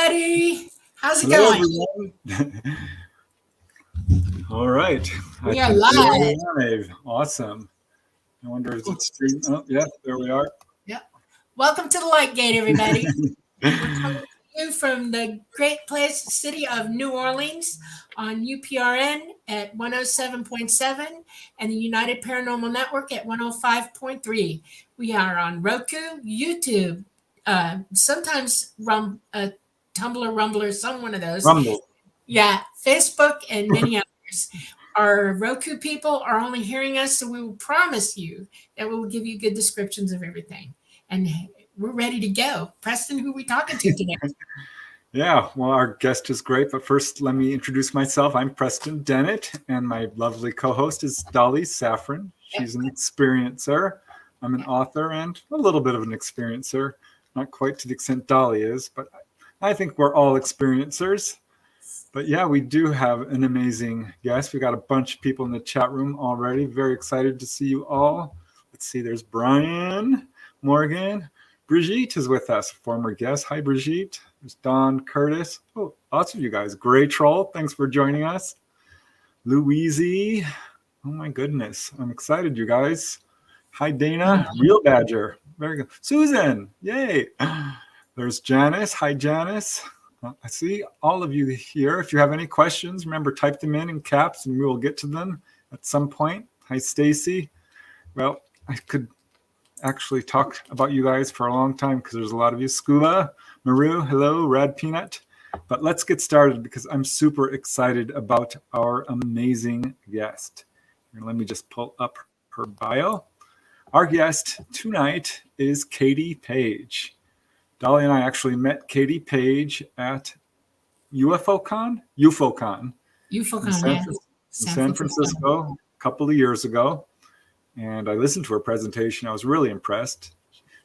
everybody. How's it Hello, going? everyone. All right. We are live. Live. Awesome. I wonder if it's stream. Oh, yeah, there we are. Yeah. Welcome to the Light Gate, everybody. We're coming to you from the great place, city of New Orleans, on UPRN at 107.7 and the United Paranormal Network at 105.3. We are on Roku, YouTube, sometimes Tumblr, Rumbler, some one of those. Rumble. Yeah, Facebook and many others. Our Roku people are only hearing us, so we will promise you that we will give you good descriptions of everything. And we're ready to go. Preston, who are we talking to today? Yeah, well, our guest is great, but first let me introduce myself. I'm Preston Dennett, and my lovely co-host is Dolly Safran. She's an experiencer. I'm an author and a little bit of an experiencer. Not quite to the extent Dolly is, but I think we're all experiencers. But yeah, we do have an amazing guest. We got a bunch of people in the chat room already. Very excited to see you all. Let's see, there's Brian, Morgan. Brigitte is with us, former guest. Hi, Brigitte. There's Don Curtis. Oh, lots of you guys. Gray Troll, thanks for joining us. Louise. Oh my goodness. I'm excited, you guys. Hi, Dana. Real Badger. Very good. Susan. Yay. There's Janice. Hi, Janice. I see all of you here. If you have any questions, remember, type them in caps and we will get to them at some point. Hi, Stacy. Well, I could actually talk about you guys for a long time because there's a lot of you. Scuba, Maru, hello, Rad Peanut. But let's get started because I'm super excited about our amazing guest. And let me just pull up her bio. Our guest tonight is Katie Paige. Dolly and I actually met Katie Paige at UFOCon in San Francisco a couple of years ago. And I listened to her presentation. I was really impressed.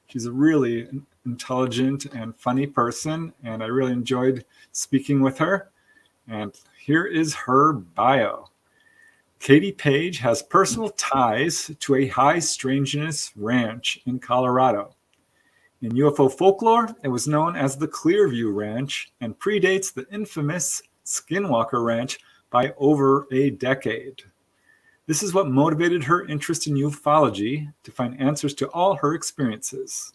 She's a really intelligent and funny person, and I really enjoyed speaking with her. And here is her bio. Katie Paige has personal ties to a High Strangeness Ranch in Colorado. In UFO folklore, it was known as the Clearview Ranch and predates the infamous Skinwalker Ranch by over a decade. This is what motivated her interest in ufology, to find answers to all her experiences.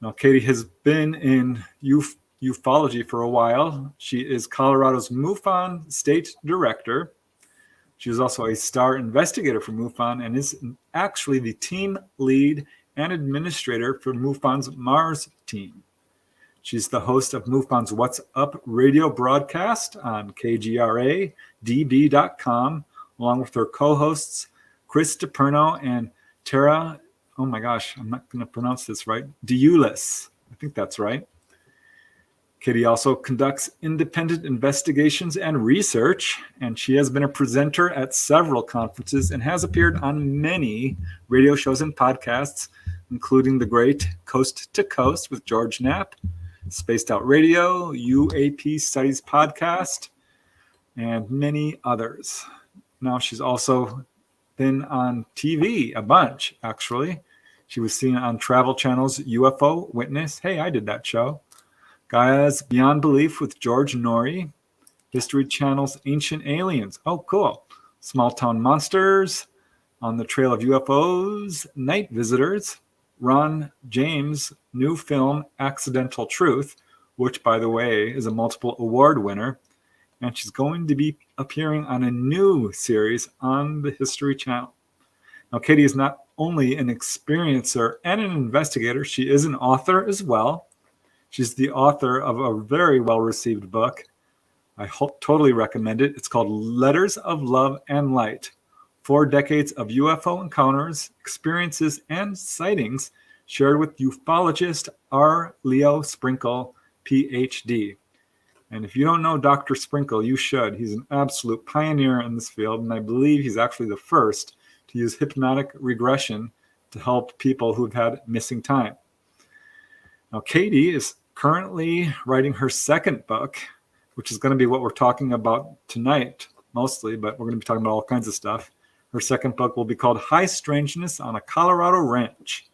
Now, Katie has been in ufology for a while. She is Colorado's MUFON state director. She is also a STAR investigator for MUFON and is actually the team lead and administrator for MUFON's Mars team. She's the host of MUFON's What's Up radio broadcast on KGRA-DB.com, along with her co-hosts, Chris Deperno and Tara, oh my gosh, I'm not going to pronounce this right, Diulus. I think that's right. Katie also conducts independent investigations and research, and she has been a presenter at several conferences and has appeared on many radio shows and podcasts, including the great Coast to Coast with George Knapp, Spaced Out Radio, UAP Studies Podcast, and many others. Now, she's also been on TV a bunch, actually. She was seen on Travel Channel's UFO Witness. Hey, I did that show. Gaia's Beyond Belief with George Norrie. History Channel's Ancient Aliens. Oh, cool. Small Town Monsters. On the Trail of UFOs. Night Visitors. Ron James' new film, Accidental Truth, which, by the way, is a multiple award winner. And she's going to be appearing on a new series on the History Channel. Now, Katie is not only an experiencer and an investigator, she is an author as well. She's the author of a very well-received book. I totally recommend it. It's called Letters of Love and Light, 4 decades of UFO encounters, experiences, and sightings shared with ufologist R. Leo Sprinkle, PhD. And if you don't know Dr. Sprinkle, you should. He's an absolute pioneer in this field, and I believe he's actually the first to use hypnotic regression to help people who've had missing time. Now, Katie is currently writing her second book, which is going to be what we're talking about tonight, mostly, but we're going to be talking about all kinds of stuff. Her second book will be called High Strangeness on a Colorado Ranch,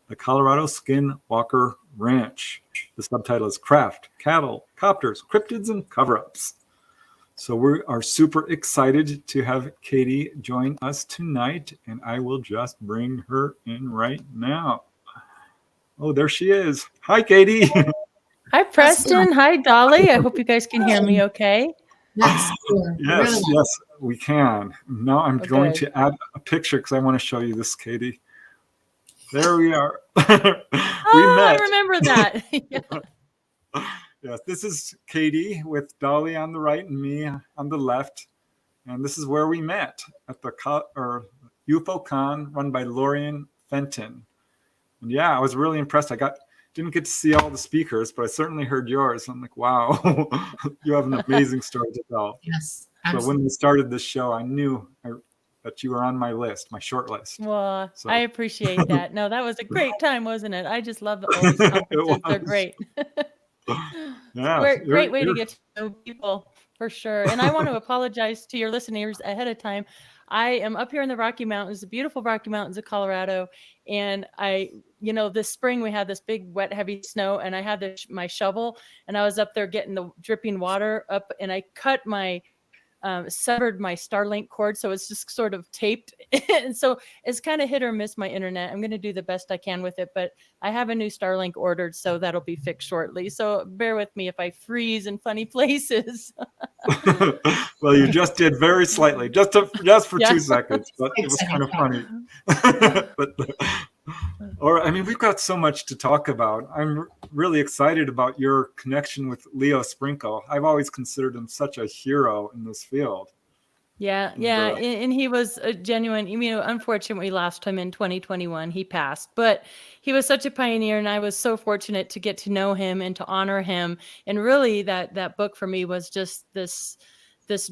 the Colorado Skinwalker Ranch. The subtitle is Craft, Cattle, Copters, Cryptids, and Cover-Ups. So we are super excited to have Katie join us tonight, and I will just bring her in right now. Oh, there she is. Hi, Katie. Hi, Preston. Hi, Dolly. I hope you guys can hear me okay. Yes, Yes, we can. Now I'm going good. to add a picture because I want to show you this, Katie. There we are. We I met. remember that. Yes, this is Katie with Dolly on the right and me on the left. And this is where we met at the UFOCon run by Lorian Fenton. And yeah, I was really impressed. Didn't get to see all the speakers, but I certainly heard yours. I'm like, wow, you have an amazing story to tell. Yes, absolutely. So when we started this show, I knew that you were on my list, my short list. Well, so. I appreciate that. No, that was a great time, wasn't it? I just love all these conferences. They're great. Yeah, great way to get to know people, for sure. And I want to apologize to your listeners ahead of time. I am up here in the Rocky Mountains, the beautiful Rocky Mountains of Colorado. And this spring we had this big, wet, heavy snow, and I had my shovel, and I was up there getting the dripping water up, and I cut severed my Starlink cord. So it's just sort of taped. And so it's kind of hit or miss my internet. I'm going to do the best I can with it, but I have a new Starlink ordered, so that'll be fixed shortly. So bear with me if I freeze in funny places. Well, you just did very slightly, just for 2 seconds, but it was kind of funny. We've got so much to talk about. I'm really excited about your connection with Leo Sprinkle. I've always considered him such a hero in this field. Yeah. And he was a genuine, unfortunately we lost him in 2021. He passed, but he was such a pioneer, and I was so fortunate to get to know him and to honor him. And really that book for me was just this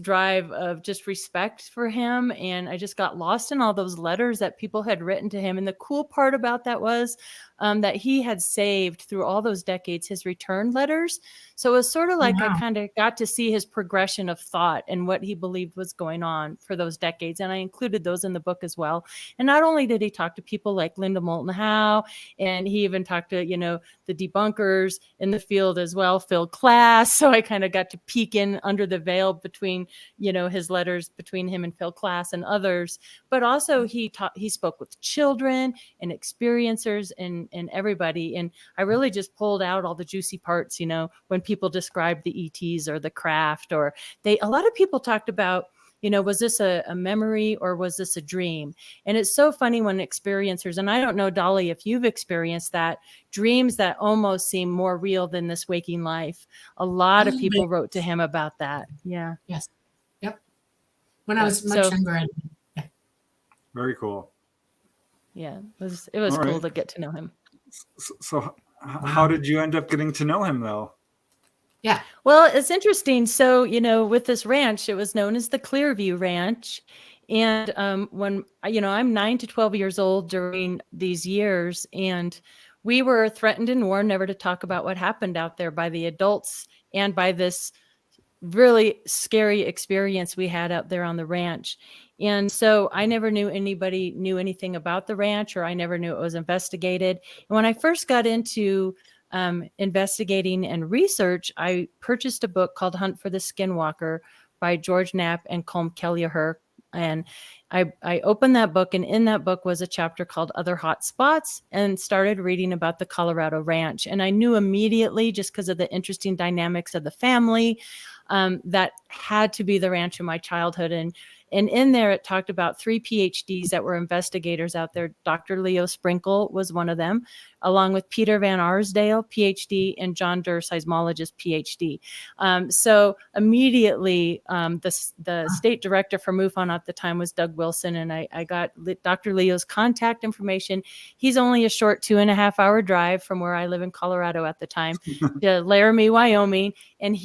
drive of just respect for him. And I just got lost in all those letters that people had written to him. And the cool part about that was that he had saved through all those decades his return letters. So it was sort of like I kind of got to see his progression of thought and what he believed was going on for those decades. And I included those in the book as well. And not only did he talk to people like Linda Moulton Howe, and he even talked to, the debunkers in the field as well, Phil Klass. So I kind of got to peek in under the veil between, his letters between him and Phil Klass and others. But also he spoke with children and experiencers and everybody. And I really just pulled out all the juicy parts, when people described the ETs or the craft, or a lot of people talked about, was this a memory or was this a dream? And it's so funny when experiencers, and I don't know, Dolly, if you've experienced that, dreams that almost seem more real than this waking life. A lot of people wrote to him about that. Yeah. Yes. Yep. When I was much younger. Yeah. Very cool. Yeah. It was cool to get to know him. So how did you end up getting to know him, though? Yeah. Well, it's interesting. So, with this ranch, it was known as the Clearview Ranch. And when, I'm 9 to 12 years old during these years, and we were threatened and warned never to talk about what happened out there by the adults and by this really scary experience we had out there on the ranch. And so I never knew anybody knew anything about the ranch, or I never knew it was investigated. And when I first got into investigating and research, I purchased a book called Hunt for the Skinwalker by George Knapp and Colm Kelleher. And I opened that book, and in that book was a chapter called Other Hot Spots, and started reading about the Colorado Ranch. And I knew immediately, just because of the interesting dynamics of the family, that had to be the ranch of my childhood. And in there, it talked about 3 PhDs that were investigators out there. Dr. Leo Sprinkle was one of them, along with Peter Van Arsdale, PhD, and John Durr, seismologist, PhD. So immediately, the state director for MUFON at the time was Doug Wilson, and I got Dr. Leo's contact information. He's only a short 2.5-hour drive from where I live in Colorado at the time to Laramie, Wyoming. And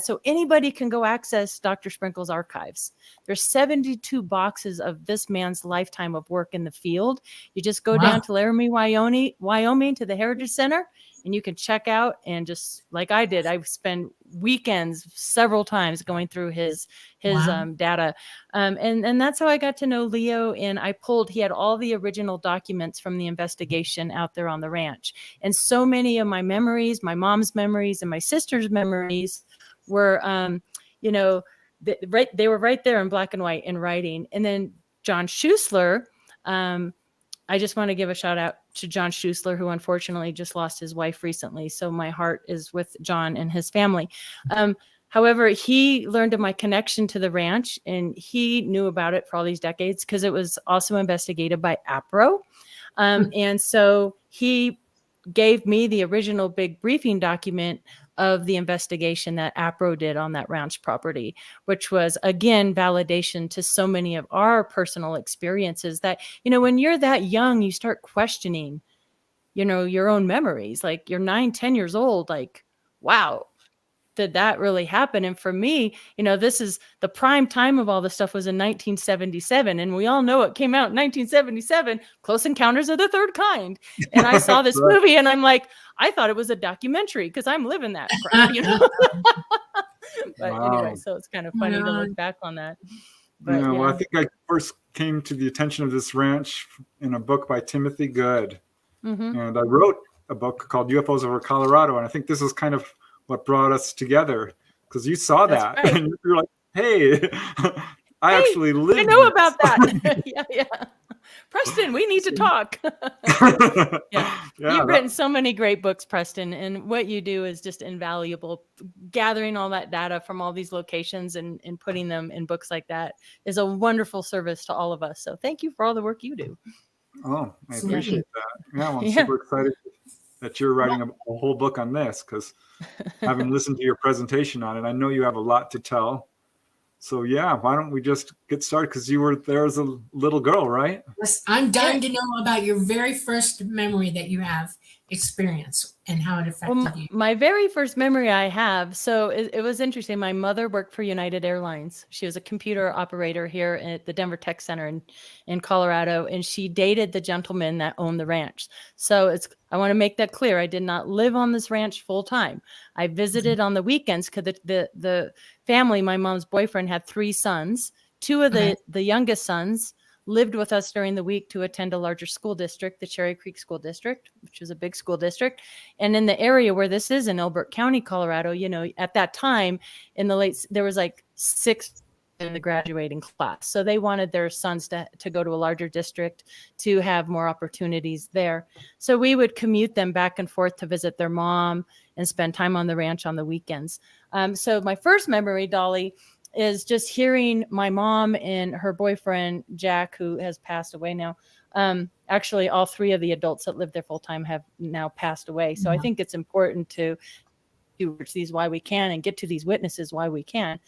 so anybody can go access Dr. Sprinkle's archives. There's 72 boxes of this man's lifetime of work in the field. You just go down to Laramie, Wyoming, Wyoming to the Heritage Center, and you can check out, and just like I did, I spent weekends several times going through his Wow. data. And that's how I got to know Leo. And he had all the original documents from the investigation out there on the ranch. And so many of my memories, my mom's memories and my sister's memories were, they were right there in black and white in writing. And then John Schuessler, I just want to give a shout out to John Schuessler, who unfortunately just lost his wife recently. So my heart is with John and his family. However, he learned of my connection to the ranch, and he knew about it for all these decades because it was also investigated by APRO. And so he gave me the original big briefing document of the investigation that APRO did on that ranch property, which was, again, validation to so many of our personal experiences that, when you're that young, you start questioning, your own memories. Like, you're 9-10 years old, like, wow, did that really happen? And for me, this is the prime time of all this stuff was in 1977. And we all know it came out in 1977, Close Encounters of the Third Kind. And I saw this movie and I'm like, I thought it was a documentary because I'm living that crap, But anyway, so it's kind of funny to look back on that. But, Well, I think I first came to the attention of this ranch in a book by Timothy Good. Mm-hmm. And I wrote a book called UFOs over Colorado. And I think this was kind of what brought us together, because you saw that and you're like, hey, I actually lived. I know about that. Yeah. Preston, we need to talk. You've written so many great books, Preston, and what you do is just invaluable. Gathering all that data from all these locations and putting them in books like that is a wonderful service to all of us. So thank you for all the work you do. Oh, I appreciate that. Yeah, well, I'm super excited that you're writing a whole book on this, because having listened to your presentation on it, I know you have a lot to tell. So why don't we just get started? Because you were there as a little girl, right? Yes, I'm dying to know about your very first memory that you have experienced and how it affected you. My very first memory I have, so it was interesting. My mother worked for United Airlines. She was a computer operator here at the Denver Tech Center in Colorado, and she dated the gentleman that owned the ranch. So I want to make that clear. I did not live on this ranch full time. I visited on the weekends because the family, my mom's boyfriend, had 3 sons. 2 of the youngest sons lived with us during the week to attend a larger school district, the Cherry Creek School District, which is a big school district. And in the area where this is in Elbert County, Colorado, at that time in the there was like 6 in the graduating class. So they wanted their sons to go to a larger district to have more opportunities there. So we would commute them back and forth to visit their mom and spend time on the ranch on the weekends. So my first memory, Dolly, is just hearing my mom and her boyfriend, Jack, who has passed away now. Actually, all 3 of the adults that lived there full time have now passed away. So I think it's important to do these while we can and get to these witnesses while we can.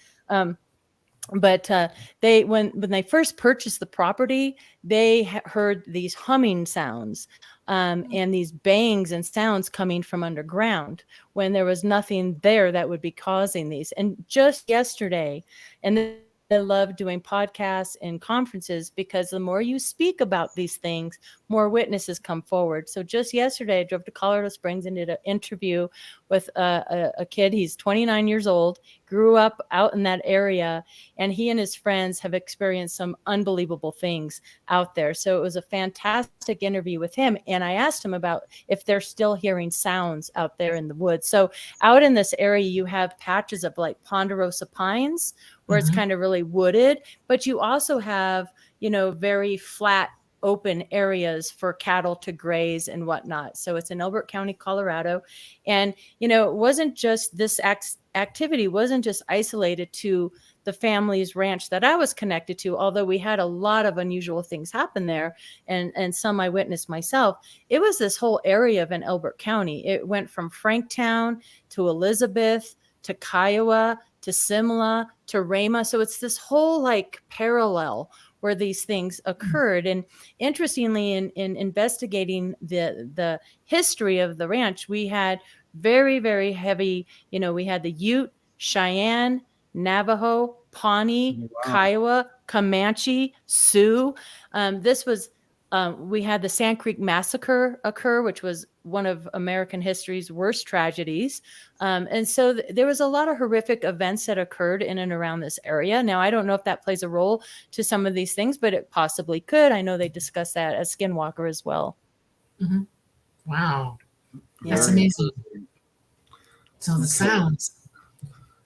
But when they first purchased the property, they heard these humming sounds and these bangs and sounds coming from underground when there was nothing there that would be causing these. And just yesterday, and I love doing podcasts and conferences because the more you speak about these things, more witnesses come forward. So just yesterday, I drove to Colorado Springs and did an interview with a kid. He's 29 years old, grew up out in that area, and he and his friends have experienced some unbelievable things out there. So it was a fantastic interview with him. And I asked him about if they're still hearing sounds out there in the woods. So out in this area, you have patches of like ponderosa pines where it's kind of really wooded, but you also have, very flat open areas for cattle to graze and whatnot. So it's in Elbert County, Colorado. And, it wasn't just this activity wasn't just isolated to the family's ranch that I was connected to, although we had a lot of unusual things happen there and some I witnessed myself. It was this whole area of Elbert County. It went from Franktown to Elizabeth to Kiowa to Simla to Rama. So it's this whole like parallel where these things occurred. And interestingly, in investigating the history of the ranch, we had very, very heavy, we had the Ute, Cheyenne, Navajo, Pawnee, Kiowa, Comanche, Sioux. This was we had the Sand Creek Massacre occur, which was one of American history's worst tragedies. And so there was a lot of horrific events that occurred in and around this area. Now, I don't know if that plays a role to some of these things, but it possibly could. I know they discussed that at Skinwalker as well. Mm-hmm. Wow. Yeah. That's amazing. So the sounds.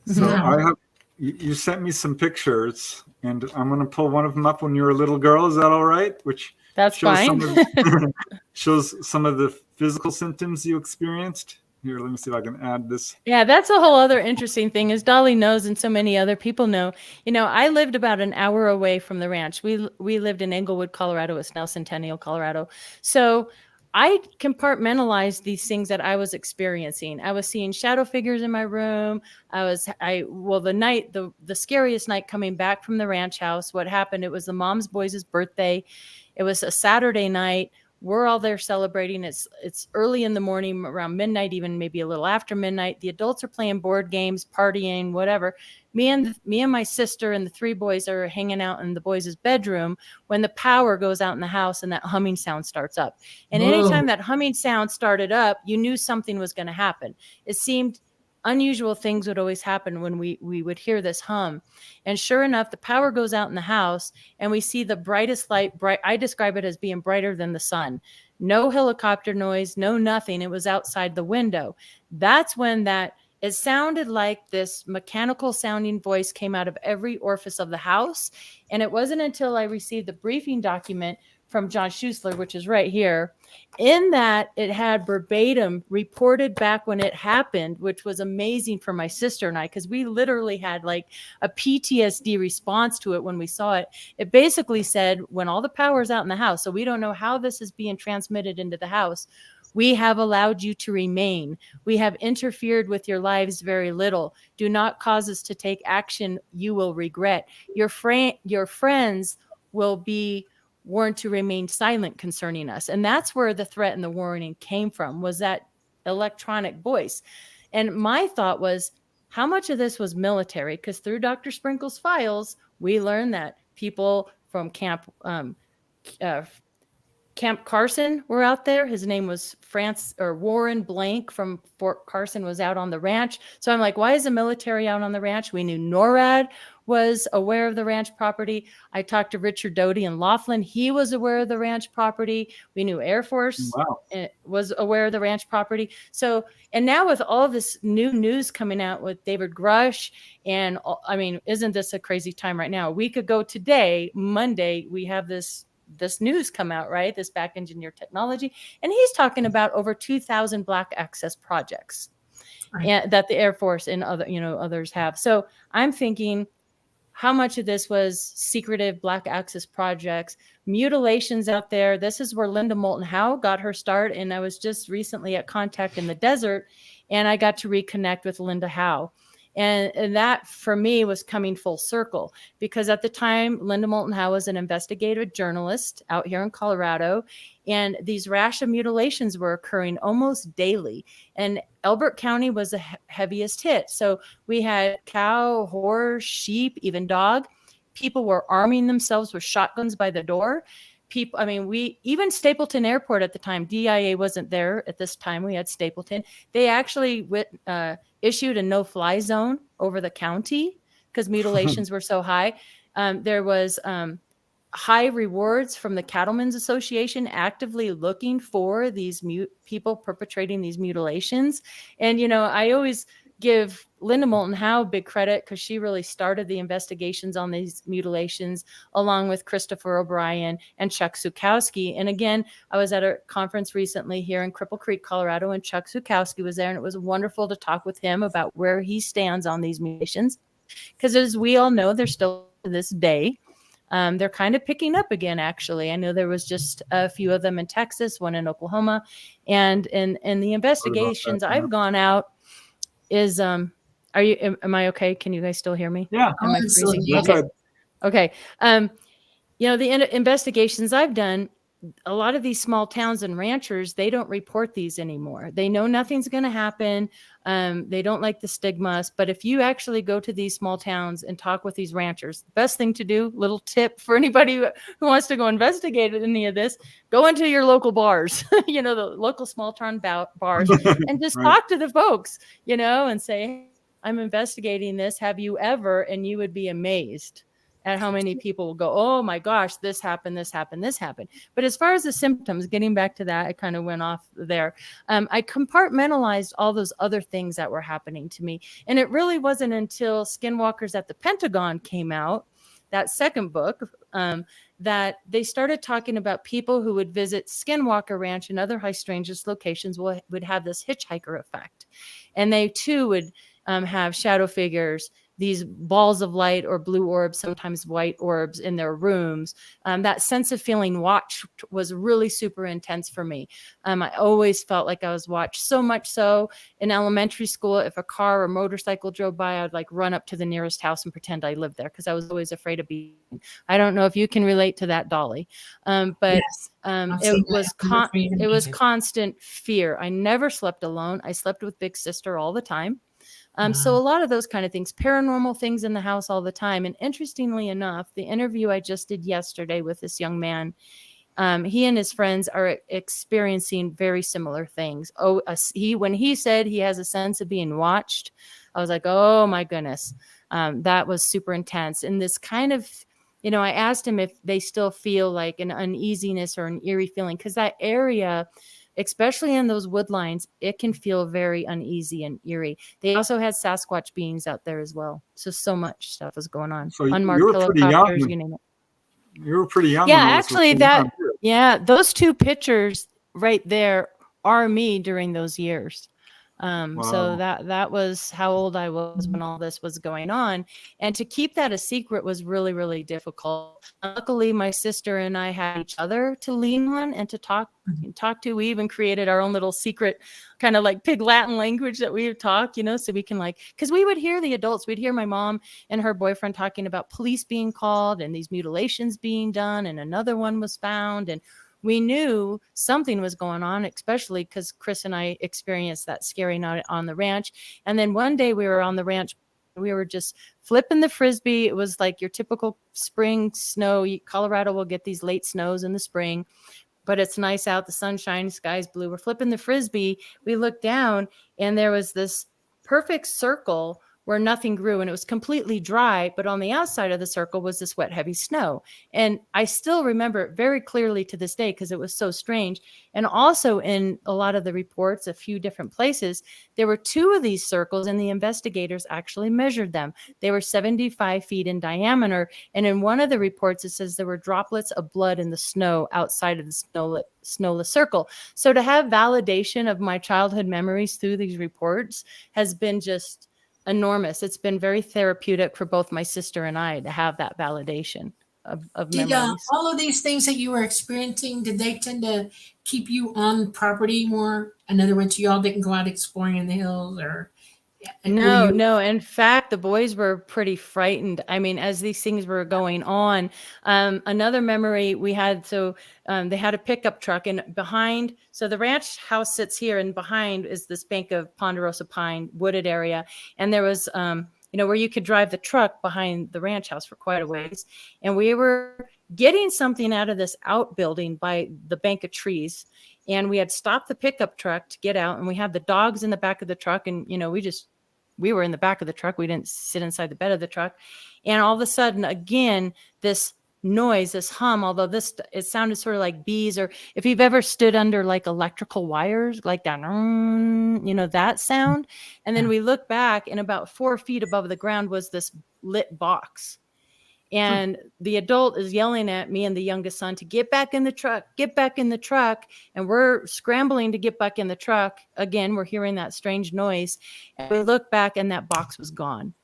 So Yeah. you sent me some pictures, and I'm going to pull one of them up when you were a little girl. Is that all right? Which That's shows fine. shows some of the physical symptoms you experienced. Here, let me see if I can add this. Yeah, that's a whole other interesting thing, as Dolly knows and so many other people know. You know, I lived about an hour away from the ranch. We lived in Englewood, Colorado. It's now Centennial, Colorado. So I compartmentalized these things that I was experiencing. I was seeing shadow figures in my room. The scariest night coming back from the ranch house, what happened, it was the mom's boys' birthday. It was a Saturday night. We're all there celebrating. It's early in the morning, around midnight, even maybe a little after midnight. The adults are playing board games, partying, whatever. Me and my sister and the three boys are hanging out in the boys' bedroom when the power goes out in the house and that humming sound starts up. And anytime that humming sound started up, you knew something was going to happen. It seemed unusual things would always happen when we would hear this hum. And sure enough, the power goes out in the house and we see the brightest light. I describe it as being brighter than the sun. No helicopter noise, no nothing. It was outside the window. That's when it sounded like this mechanical sounding voice came out of every orifice of the house. And it wasn't until I received the briefing document from John Schuessler, which is right here, in that it had verbatim reported back when it happened, which was amazing for my sister and I, because we literally had like a PTSD response to it when we saw it. It basically said, when all the power is out in the house, so we don't know how this is being transmitted into the house, we have allowed you to remain. We have interfered with your lives very little. Do not cause us to take action you will regret. Your friends will be warned to remain silent concerning us. And that's where the threat and the warning came from, was that electronic voice. And my thought was, how much of this was military? Because through Dr. Sprinkle's files, we learned that people from Camp Carson were out there. His name was Warren Blank from Fort Carson was out on the ranch. So I'm like, why is the military out on the ranch? We knew NORAD was aware of the ranch property. I talked to Richard Doty in Laughlin. He was aware of the ranch property. We knew Air Force was aware of the ranch property. So, and now with all this new news coming out with David Grush, and I mean, isn't this a crazy time right now? A week ago today, Monday, we have this news come out, right? This back engineer technology. And he's talking about over 2,000 black access projects and that the Air Force and others have. So I'm thinking, how much of this was secretive black access projects, mutilations out there? This is where Linda Moulton Howe got her start. And I was just recently at Contact in the Desert, and I got to reconnect with Linda Howe. And that for me was coming full circle, because at the time, Linda Moulton Howe was an investigative journalist out here in Colorado, and these rash of mutilations were occurring almost daily. And Elbert County was the heaviest hit. So we had cow, horse, sheep, even dog. People were arming themselves with shotguns by the door. Even Stapleton Airport at the time, DIA wasn't there at this time. We had Stapleton. They actually issued a no-fly zone over the county because mutilations were so high. There was high rewards from the Cattlemen's Association actively looking for these people perpetrating these mutilations. And, I always give Linda Moulton Howe big credit because she really started the investigations on these mutilations, along with Christopher O'Brien and Chuck Zukowski. And again, I was at a conference recently here in Cripple Creek, Colorado, and Chuck Zukowski was there, and it was wonderful to talk with him about where he stands on these mutilations. Because as we all know, they're still to this day. They're kind of picking up again, actually. I know there was just a few of them in Texas, one in Oklahoma. And the investigations I've gone out is, am I okay? Can you guys still hear me? Yeah. Am I freezing? Okay. Okay. The investigations I've done, a lot of these small towns and ranchers, they don't report these anymore. They know nothing's going to happen. They don't like the stigmas. But if you actually go to these small towns and talk with these ranchers, the best thing to do, little tip for anybody who wants to go investigate any of this, go into your local bars, the local small town bars, and just Right. talk to the folks, and say, hey, I'm investigating this. Have you ever? And you would be amazed at how many people will go, oh my gosh, this happened, this happened, this happened. But as far as the symptoms, getting back to that, I kind of went off there. I compartmentalized all those other things that were happening to me. And it really wasn't until Skinwalkers at the Pentagon came out, that second book, that they started talking about people who would visit Skinwalker Ranch and other high strangeness locations would have this hitchhiker effect. And they too would have shadow figures, these balls of light or blue orbs, sometimes white orbs in their rooms. That sense of feeling watched was really super intense for me. I always felt like I was watched, so much so in elementary school, if a car or motorcycle drove by, I'd like run up to the nearest house and pretend I lived there because I was always afraid of being. I don't know if you can relate to that, Dolly, but Yes, it was constant fear. I never slept alone. I slept with Big Sister all the time. So a lot of those kind of things, paranormal things in the house all the time. And interestingly enough, the interview I just did yesterday with this young man, he and his friends are experiencing very similar things. When he said he has a sense of being watched, I was like, oh my goodness, that was super intense. And this kind of, I asked him if they still feel like an uneasiness or an eerie feeling, because that area, especially in those wood lines, it can feel very uneasy and eerie. They also had Sasquatch beings out there as well. So much stuff was going on. So Unmarked you were pretty helicopters, young. you name it. You were pretty young. Yeah, when all this was actually going on. those two pictures right there are me during those years. Wow. So that was how old I was when all this was going on. And to keep that a secret was really, really difficult. Luckily, my sister and I had each other to lean on and to talk to. We even created our own little secret kind of like pig Latin language that we would talk, so we can because we would hear the adults, we'd hear my mom and her boyfriend talking about police being called and these mutilations being done, and another one was found, and we knew something was going on, especially because Chris and I experienced that scary night on the ranch. And then one day we were on the ranch, we were just flipping the Frisbee. It was like your typical spring snow. Colorado will get these late snows in the spring, but it's nice out. The sunshine, sky's blue. We're flipping the Frisbee. We looked down and there was this perfect circle where nothing grew, and it was completely dry, but on the outside of the circle was this wet, heavy snow. And I still remember it very clearly to this day because it was so strange. And also in a lot of the reports, a few different places, there were two of these circles, and the investigators actually measured them. They were 75 feet in diameter. And in one of the reports, it says there were droplets of blood in the snow outside of the snowless circle. So to have validation of my childhood memories through these reports has been just enormous. It's been very therapeutic for both my sister and I to have that validation of Did memories. all of these things that you were experiencing, did they tend to keep you on property more? In other words, you all didn't go out exploring in the hills or? No. In fact, the boys were pretty frightened. I mean, as these things were going on, another memory we had, so they had a pickup truck, and behind, so the ranch house sits here, and behind is this bank of ponderosa pine wooded area. And there was, where you could drive the truck behind the ranch house for quite a ways. And we were getting something out of this outbuilding by the bank of trees. And we had stopped the pickup truck to get out, and we had the dogs in the back of the truck. And, we were in the back of the truck. We didn't sit inside the bed of the truck. And all of a sudden, again, this noise, this hum, although it sounded sort of like bees, or if you've ever stood under like electrical wires, like that, that sound. And then we look back, and about 4 feet above the ground was this lit box. And the adult is yelling at me and the youngest son to get back in the truck. And we're scrambling to get back in the truck. Again, we're hearing that strange noise. And we look back, and that box was gone.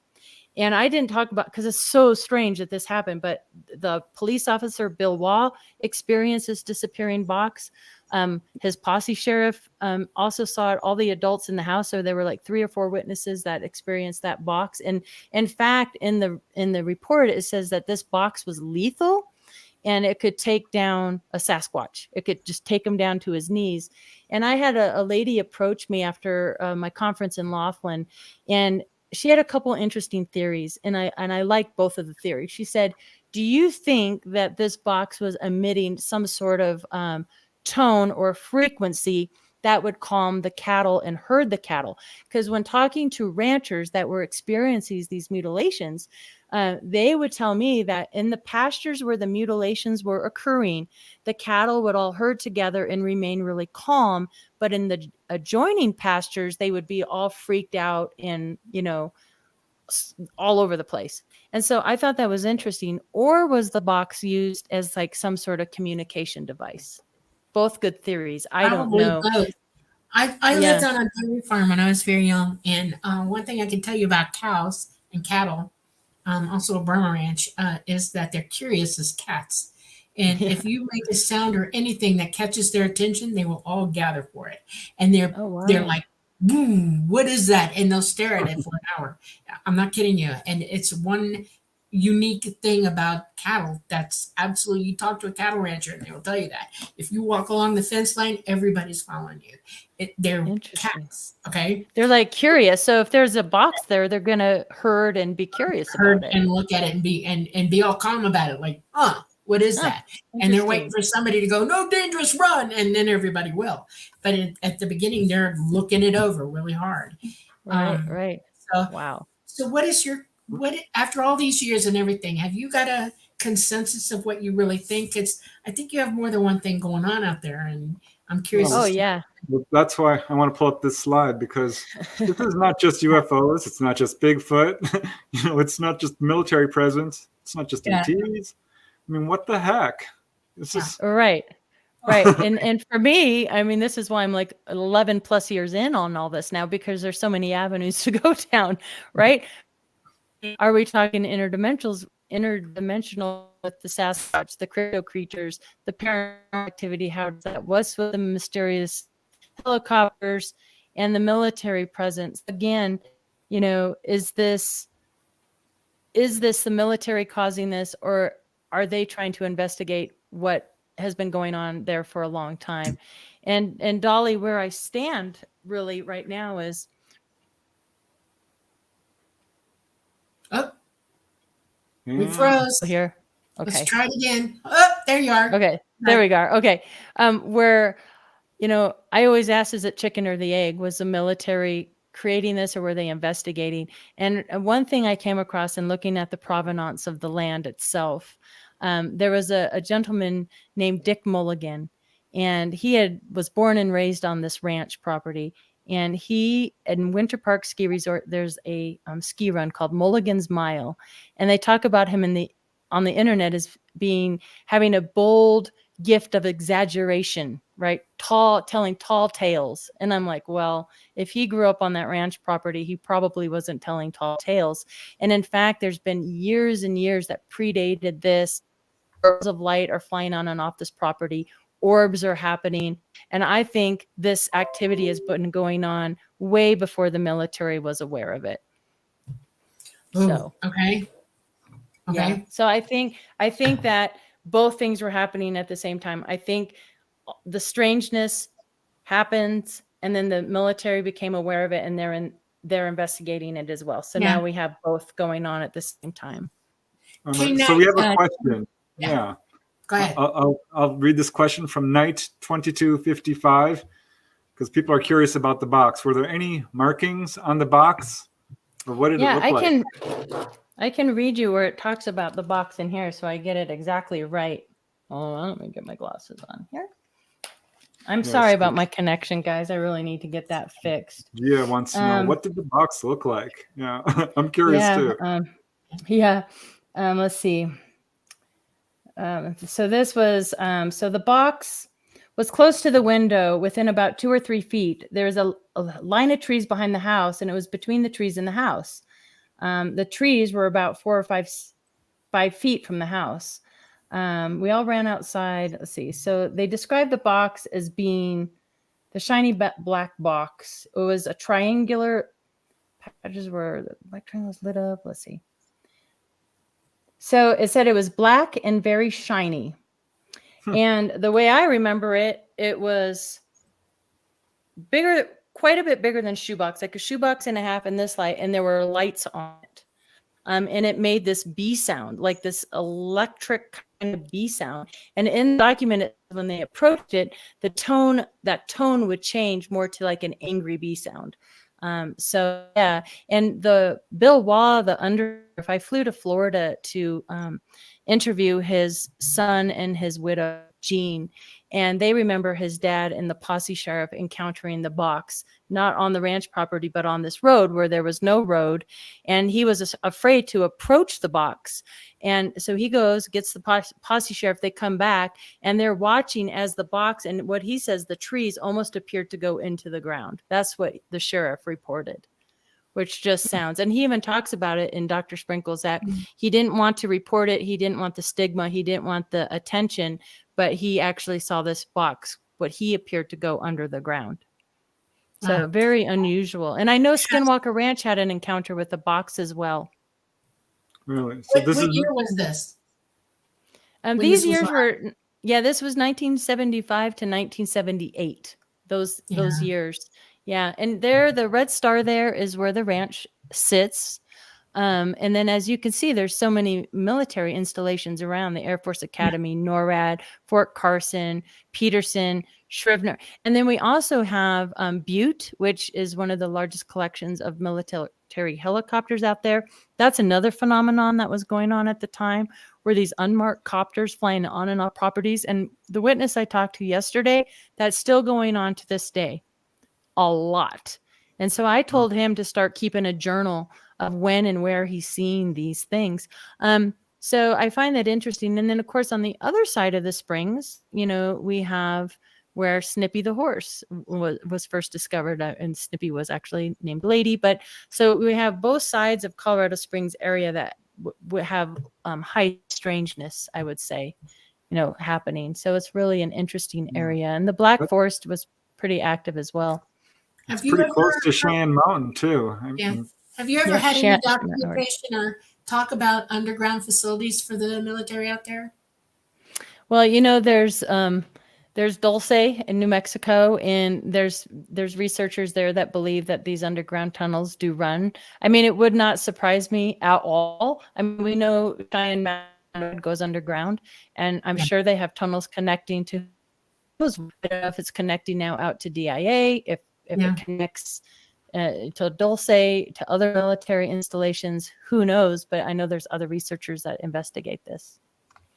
And I didn't talk about, because it's so strange that this happened, but the police officer, Bill Wall, experienced this disappearing box. His posse sheriff also saw it, all the adults in the house. So there were like 3 or 4 witnesses that experienced that box. And in fact, in the report, it says that this box was lethal. and it could take down a Sasquatch. It could just take him down to his knees. And I had a lady approach me after my conference in Laughlin, and she had a couple interesting theories, and I like both of the theories. She said, do you think that this box was emitting some sort of tone or frequency that would calm the cattle and herd the cattle? Because when talking to ranchers that were experiencing these mutilations, they would tell me that in the pastures where the mutilations were occurring, the cattle would all herd together and remain really calm. But in the adjoining pastures, they would be all freaked out and, all over the place. And so I thought that was interesting. Or was the box used as like some sort of communication device? Both good theories. I don't know. Both. I lived on a dairy farm when I was very young. And one thing I can tell you about cows and cattle, also a Burma ranch, is that they're curious as cats. And if you make a sound or anything that catches their attention, they will all gather for it. And they're like, boom, what is that? And they'll stare at it for an hour. I'm not kidding you. And it's one unique thing about cattle that's absolutely, you talk to a cattle rancher and they'll tell you that. If you walk along the fence line, everybody's following you. They're cats, okay? They're like curious. So if there's a box there, they're going to herd and be curious about it. And look at it and be all calm about it. Like, what is that? And they're waiting for somebody to go, no, dangerous, run. And then everybody will. But at the beginning, they're looking it over really hard. Right. So, wow. So what after all these years and everything, have you got a consensus of what you really think? I think you have more than one thing going on out there. And I'm curious. Oh, yeah. That's why I want to pull up this slide, because this is not just UFOs. It's not just Bigfoot. It's not just military presence. It's not just ETs. I mean, what the heck? This is right. And for me, I mean, this is why I'm like 11 plus years in on all this now, because there's so many avenues to go down, right? Are we talking interdimensional with the Sasquatch, the crypto creatures, the paranormal activity, how that was with the mysterious helicopters and the military presence? Again, is this the military causing this, or are they trying to investigate what has been going on there for a long time? And Dolly, where I stand really right now is. We froze here. Okay. Let's try it again. Oh, there you are. Okay. There we go. Okay. Where, I always ask, is it chicken or the egg? Was the military creating this, or were they investigating? And one thing I came across in looking at the provenance of the land itself, there was a gentleman named Dick Mulligan, and he was born and raised on this ranch property. And in Winter Park Ski Resort, there's a ski run called Mulligan's Mile, and they talk about him on the internet as having a bold gift of exaggeration, right? Telling tall tales. And I'm like, well, if he grew up on that ranch property, he probably wasn't telling tall tales. And in fact, there's been years and years that predated this. Birds of light are flying on and off this property. Orbs are happening. And I think this activity has been going on way before the military was aware of it. Ooh, so, okay. Yeah. So I think that both things were happening at the same time. I think the strangeness happens, and then the military became aware of it, and they're investigating it as well. So now we have both going on at the same time. So we have a question. Yeah. Go ahead. I'll read this question from Knight 2255, because people are curious about the box. Were there any markings on the box, or what did it look like? I can read you where it talks about the box in here, so I get it exactly right. Hold on, let me get my glasses on here. I'm sorry about my connection, guys. I really need to get that fixed. Gia wants to know, what did the box look like? Yeah, I'm curious too. Let's see. So this was, so the box was close to the window within about 2 or 3 feet. There was a line of trees behind the house, and it was between the trees and the house. The trees were about 4 or 5 feet from the house. We all ran outside. Let's see. So they described the box as being the shiny black box. It was a triangular, patches where the black triangle was lit up. Let's see. So it said it was black and very shiny. And the way I remember it, it was bigger, quite a bit bigger than shoebox, like a shoebox and a half in this light, and there were lights on it. And it made this bee sound, like this electric kind of bee sound. And in the document, when they approached it, that tone would change more to like an angry bee sound. So yeah, and the Bill Waugh, if I flew to Florida to interview his son and his widow, Jean, and they remember his dad and the posse sheriff encountering the box, not on the ranch property, but on this road where there was no road. And he was afraid to approach the box. And so he goes, gets the posse sheriff, they come back, and they're watching as the box, and what he says, the trees almost appeared to go into the ground. That's what the sheriff reported, which just sounds, and he even talks about it in Dr. Sprinkles, that he didn't want to report it. He didn't want the stigma. He didn't want the attention, but he actually saw this box, what he appeared to go under the ground. So very unusual. And I know Skinwalker Ranch had an encounter with the box as well. Really? So what year was this? These years were, this was 1975 to 1978. Those years. Yeah. And there, the red star there is where the ranch sits. And then as you can see, there's so many military installations around: the Air Force Academy, NORAD, Fort Carson, Peterson, Shreveport. And then we also have Butte, which is one of the largest collections of military helicopters out there. That's another phenomenon that was going on at the time, were these unmarked copters flying on and off properties. And the witness I talked to yesterday, that's still going on to this day. A lot. And so I told him to start keeping a journal of when and where he's seeing these things. So I find that interesting. And then, of course, on the other side of the springs, we have where Snippy the horse was first discovered, and Snippy was actually named Lady. But so we have both sides of Colorado Springs area that would have high strangeness, I would say, happening. So it's really an interesting area. And the Black Forest was pretty active as well. It's pretty close to Cheyenne Mountain too. Have you ever had any documentation or talk about underground facilities for the military out there? Well, there's Dulce in New Mexico, and there's researchers there that believe that these underground tunnels do run. I mean, it would not surprise me at all. I mean, we know Cheyenne Mountain goes underground, and I'm sure they have tunnels connecting to. I don't know if it's connecting now out to DIA, if it connects to Dulce, to other military installations, who knows? But I know there's other researchers that investigate this.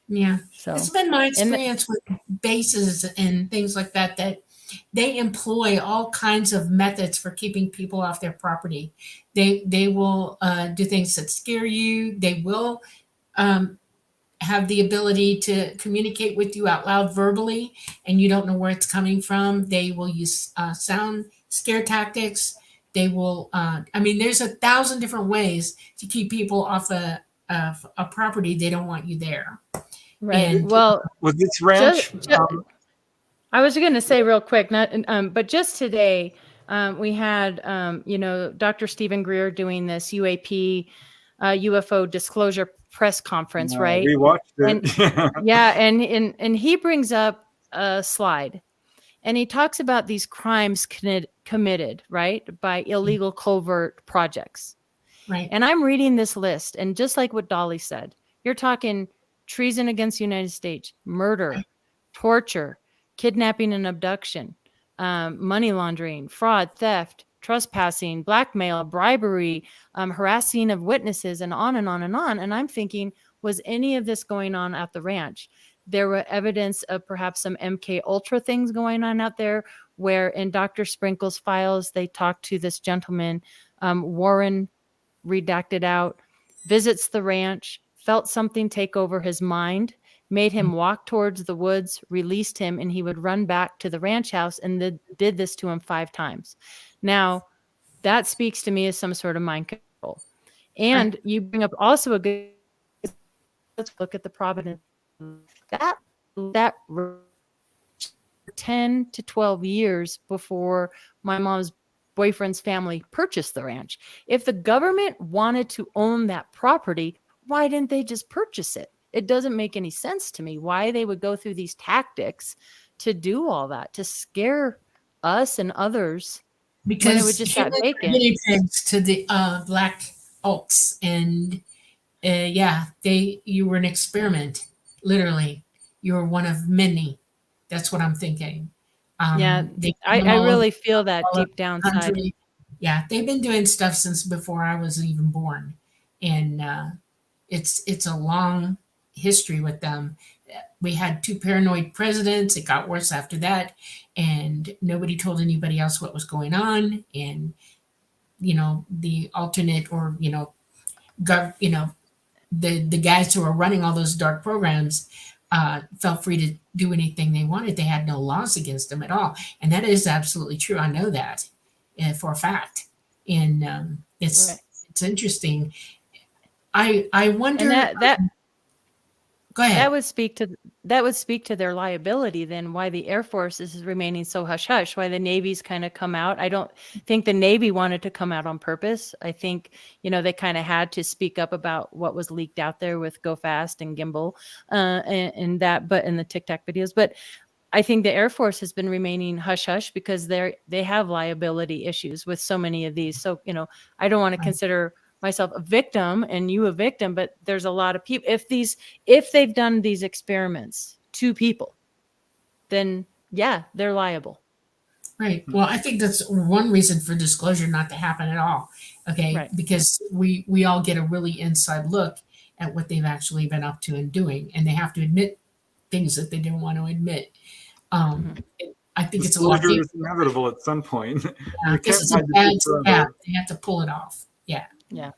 Yeah. So it's been my experience with bases and things like that, that they employ all kinds of methods for keeping people off their property. They will do things that scare you. They will have the ability to communicate with you out loud verbally, and you don't know where it's coming from. They will use sound scare tactics. They will, there's 1,000 different ways to keep people off a property. They don't want you there. Right. And, was this ranch? I was going to say real quick, but just today we had, Dr. Stephen Greer doing this UAP UFO disclosure press conference, right? We watched it. And he brings up a slide, and he talks about these crimes committed, right, by illegal covert projects. Right. And I'm reading this list, and just like what Dolly said, you're talking treason against the United States, murder, torture, kidnapping and abduction, money laundering, fraud, theft, trespassing, blackmail, bribery, harassing of witnesses, and on and on and on. And I'm thinking, was any of this going on at the ranch? There were evidence of perhaps some MK Ultra things going on out there, where in Dr. Sprinkle's files, they talked to this gentleman, Warren, redacted out, visits the ranch, felt something take over his mind, made him walk towards the woods, released him, and he would run back to the ranch house, and did this to him 5 times. Now, that speaks to me as some sort of mind control. And you bring up also a good, let's look at the Providence. That 10 to 12 years before my mom's boyfriend's family purchased the ranch. If the government wanted to own that property, why didn't they just purchase it? It doesn't make any sense to me why they would go through these tactics to do all that, to scare us and others, because when it was just that humans are vacant. guinea pigs to the black oaks, and you were an experiment, literally. You were one of many. That's what I'm thinking. I really feel that deep down inside. Yeah, they've been doing stuff since before I was even born, and it's a long history with them. We had 2 paranoid presidents. It got worse after that, and nobody told anybody else what was going on. And the alternate, or the guys who are running all those dark programs felt free to do anything they wanted. They had no laws against them at all, and that is absolutely true. I know that for a fact, and it's interesting. I wonder. And that go ahead. That would speak to their liability. Then why the Air Force is remaining so hush hush? Why the Navy's kind of come out? I don't think the Navy wanted to come out on purpose. I think they kind of had to speak up about what was leaked out there with Go Fast and Gimbal and that, but in the Tic Tac videos. But I think the Air Force has been remaining hush hush because they have liability issues with so many of these. So I don't want to consider myself a victim and you a victim, but there's a lot of people. If they've done these experiments to people, then they're liable. Right. Well, I think that's one reason for disclosure not to happen at all. Okay. Right. Because we all get a really inside look at what they've actually been up to and doing, and they have to admit things that they don't want to admit. I think it's a lot. Disclosure is inevitable at some point. This is a bad step. They have to pull it off. Yeah. Yeah.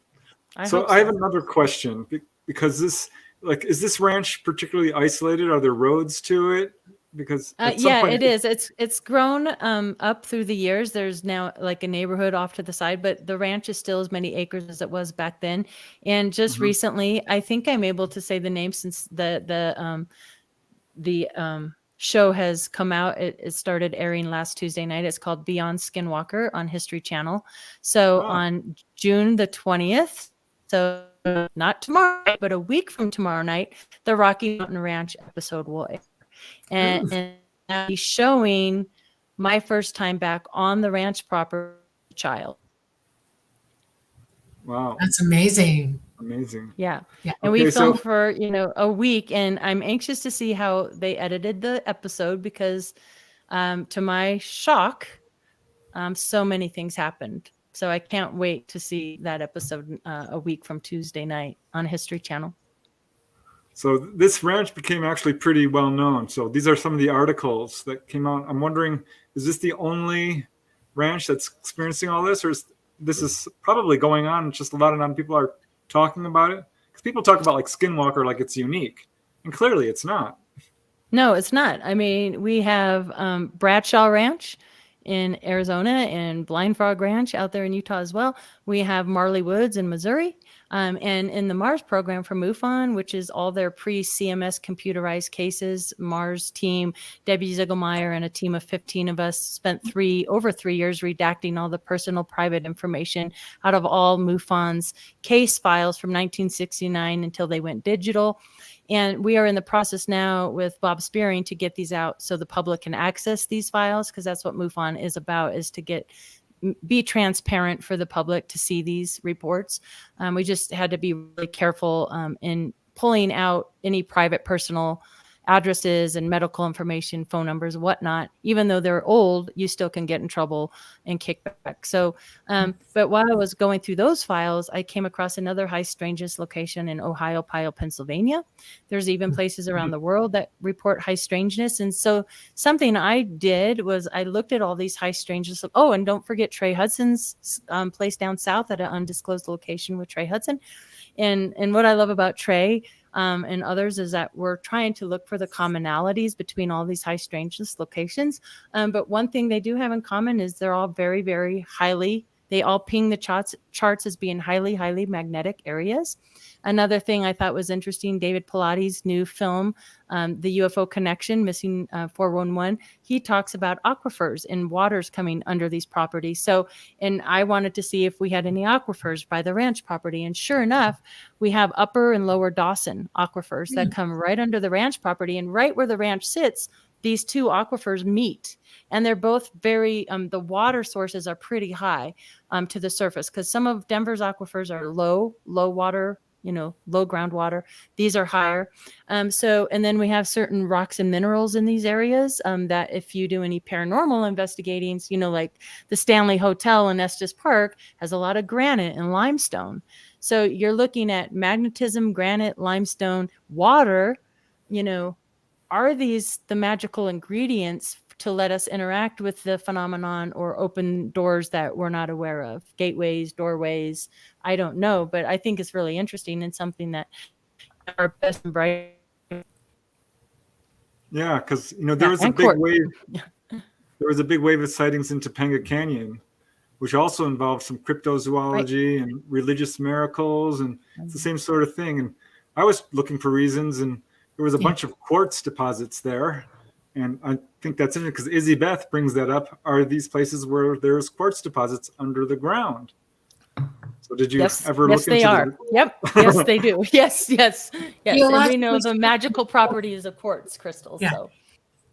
I have another question, because is this ranch particularly isolated? Are there roads to it? Because it is. It's grown up through the years. There's now like a neighborhood off to the side, but the ranch is still as many acres as it was back then. And just recently, I think I'm able to say the name since the show has come out. It started airing last Tuesday night. It's called Beyond Skinwalker on History Channel. So on June the 20th, so not tomorrow, but a week from tomorrow night, the Rocky Mountain Ranch episode will air. And I'll be showing my first time back on the ranch proper child. Wow. That's amazing. Amazing. Yeah. And we filmed for, a week, and I'm anxious to see how they edited the episode because to my shock, so many things happened. So I can't wait to see that episode a week from Tuesday night on History Channel. So this ranch became actually pretty well known. So these are some of the articles that came out. I'm wondering, is this the only ranch that's experiencing all this, or this is probably going on? Just a lot of people are talking about it, because people talk about like Skinwalker like it's unique, and clearly it's not. No, it's not. I mean, we have Bradshaw Ranch in Arizona and Blind Frog Ranch out there in Utah as well. We have Marley Woods in Missouri. And in the Mars program for MUFON, which is all their pre-CMS computerized cases, Mars team, Debbie Ziegelmeyer and a team of 15 of us spent over 3 years redacting all the personal private information out of all MUFON's case files from 1969 until they went digital. And we are in the process now with Bob Spearing to get these out so the public can access these files, because that's what MUFON is about, is to be transparent for the public to see these reports. We just had to be really careful in pulling out any private personal addresses and medical information, phone numbers, whatnot. Even though they're old, you still can get in trouble and kick back. So, but while I was going through those files, I came across another high strangeness location in Ohio, Pennsylvania. There's even places around the world that report high strangeness. And so something I did was I looked at all these high strangeness. Oh, and don't forget Trey Hudson's place down south at an undisclosed location with Trey Hudson. And what I love about Trey and others is that we're trying to look for the commonalities between all these high strangeness locations. But one thing they do have in common is they're all very, very highly They all ping the charts as being highly, highly magnetic areas. Another thing I thought was interesting, David Pilati's new film, The UFO Connection, Missing 411, he talks about aquifers and waters coming under these properties. So, and I wanted to see if we had any aquifers by the ranch property. And sure enough, we have upper and lower Dawson aquifers that come right under the ranch property. And right where the ranch sits, these two aquifers meet. And they're both very, the water sources are pretty high to the surface, because some of Denver's aquifers are low water, low groundwater. These are higher. And then we have certain rocks and minerals in these areas that if you do any paranormal investigating, like the Stanley Hotel in Estes Park has a lot of granite and limestone. So you're looking at magnetism, granite, limestone, water, are these the magical ingredients to let us interact with the phenomenon or open doors that we're not aware of? Gateways, doorways, I don't know, but I think it's really interesting and something that our best and bright. Yeah, because there was a big wave. There was a big wave of sightings in Topanga Canyon, which also involved some cryptozoology and religious miracles, and it's the same sort of thing. And I was looking for reasons, and there was a bunch of quartz deposits there. And I think that's interesting because Izzy Beth brings that up. Are these places where there's quartz deposits under the ground? So did you ever look into they are. Yep. Yes, they do. Yes. And we know the magical properties of quartz crystals. Yeah. So.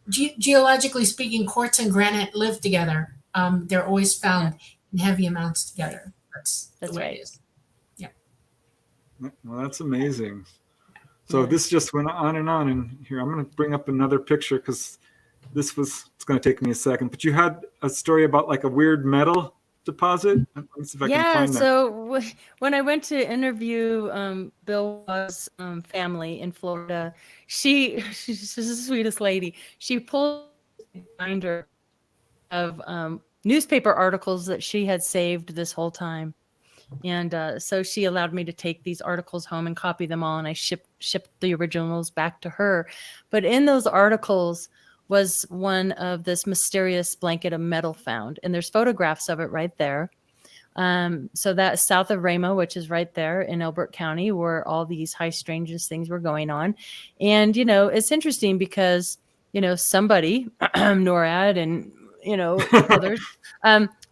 Geologically speaking, quartz and granite live together. They're always found in heavy amounts together. That's right. It is. Yeah. Well, that's amazing. So this just went on, and here I'm going to bring up another picture because it's going to take me a second. But you had a story about like a weird metal deposit. Let's see if I can find that. So when I went to interview Bill Waugh's family in Florida, she's the sweetest lady. She pulled a binder of newspaper articles that she had saved this whole time. And so she allowed me to take these articles home and copy them all, and I shipped the originals back to her. But in those articles was one of this mysterious blanket of metal found, and there's photographs of it right there. So that's south of Rama, which is right there in Elbert County, where all these high strangeness things were going on. And it's interesting because somebody, NORAD and others,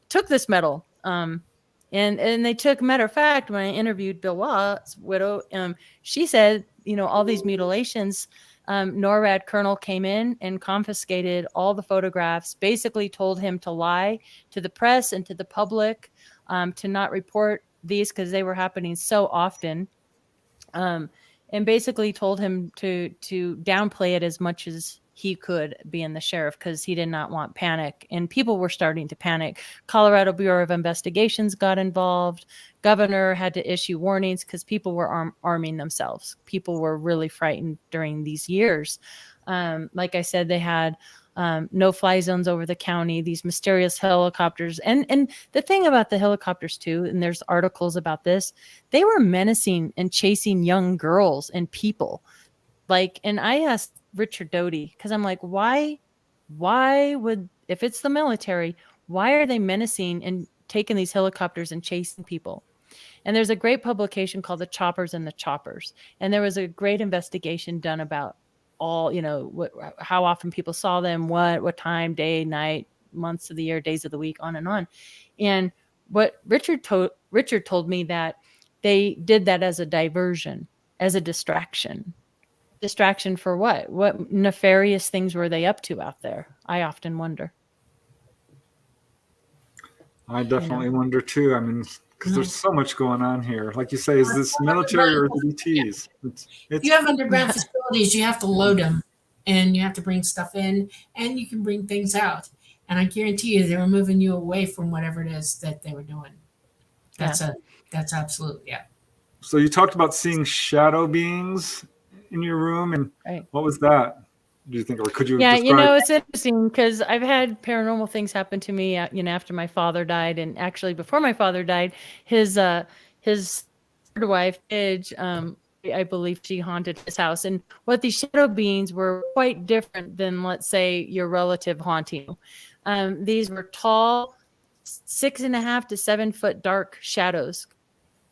took this metal. And they took, matter of fact, when I interviewed Bill Waugh's widow, she said, all these mutilations, NORAD colonel came in and confiscated all the photographs, basically told him to lie to the press and to the public, to not report these because they were happening so often, and basically told him to downplay it as much as he could, being the sheriff, because he did not want panic, and people were starting to panic. Colorado Bureau of Investigations got involved. Governor had to issue warnings because people were arming themselves. People were really frightened during these years. Like I said, they had no-fly zones over the county, these mysterious helicopters. And the thing about the helicopters too, and there's articles about this, they were menacing and chasing young girls and people. And I asked Richard Doty, because I'm like, why would, if it's the military, why are they menacing and taking these helicopters and chasing people? And there's a great publication called The Choppers and the Choppers. And there was a great investigation done about all, how often people saw them, what time, day, night, months of the year, days of the week, on and on. And what Richard told me that they did that as a diversion, as a distraction. Distraction for what? What nefarious things were they up to out there? I often wonder. I definitely wonder too. I mean, because there's so much going on here. Like you say, is this military or DTs? You have underground facilities. You have to load them, and you have to bring stuff in, and you can bring things out. And I guarantee you, they were moving you away from whatever it is that they were doing. That's absolutely. So you talked about seeing shadow beings in your room, and what was that? Do you think, or could you? Yeah, it's interesting because I've had paranormal things happen to me, after my father died, and actually before my father died, his third wife, Paige, I believe she haunted his house. And what these shadow beings were quite different than, let's say, your relative haunting you. These were tall, 6.5 to 7 foot dark shadows,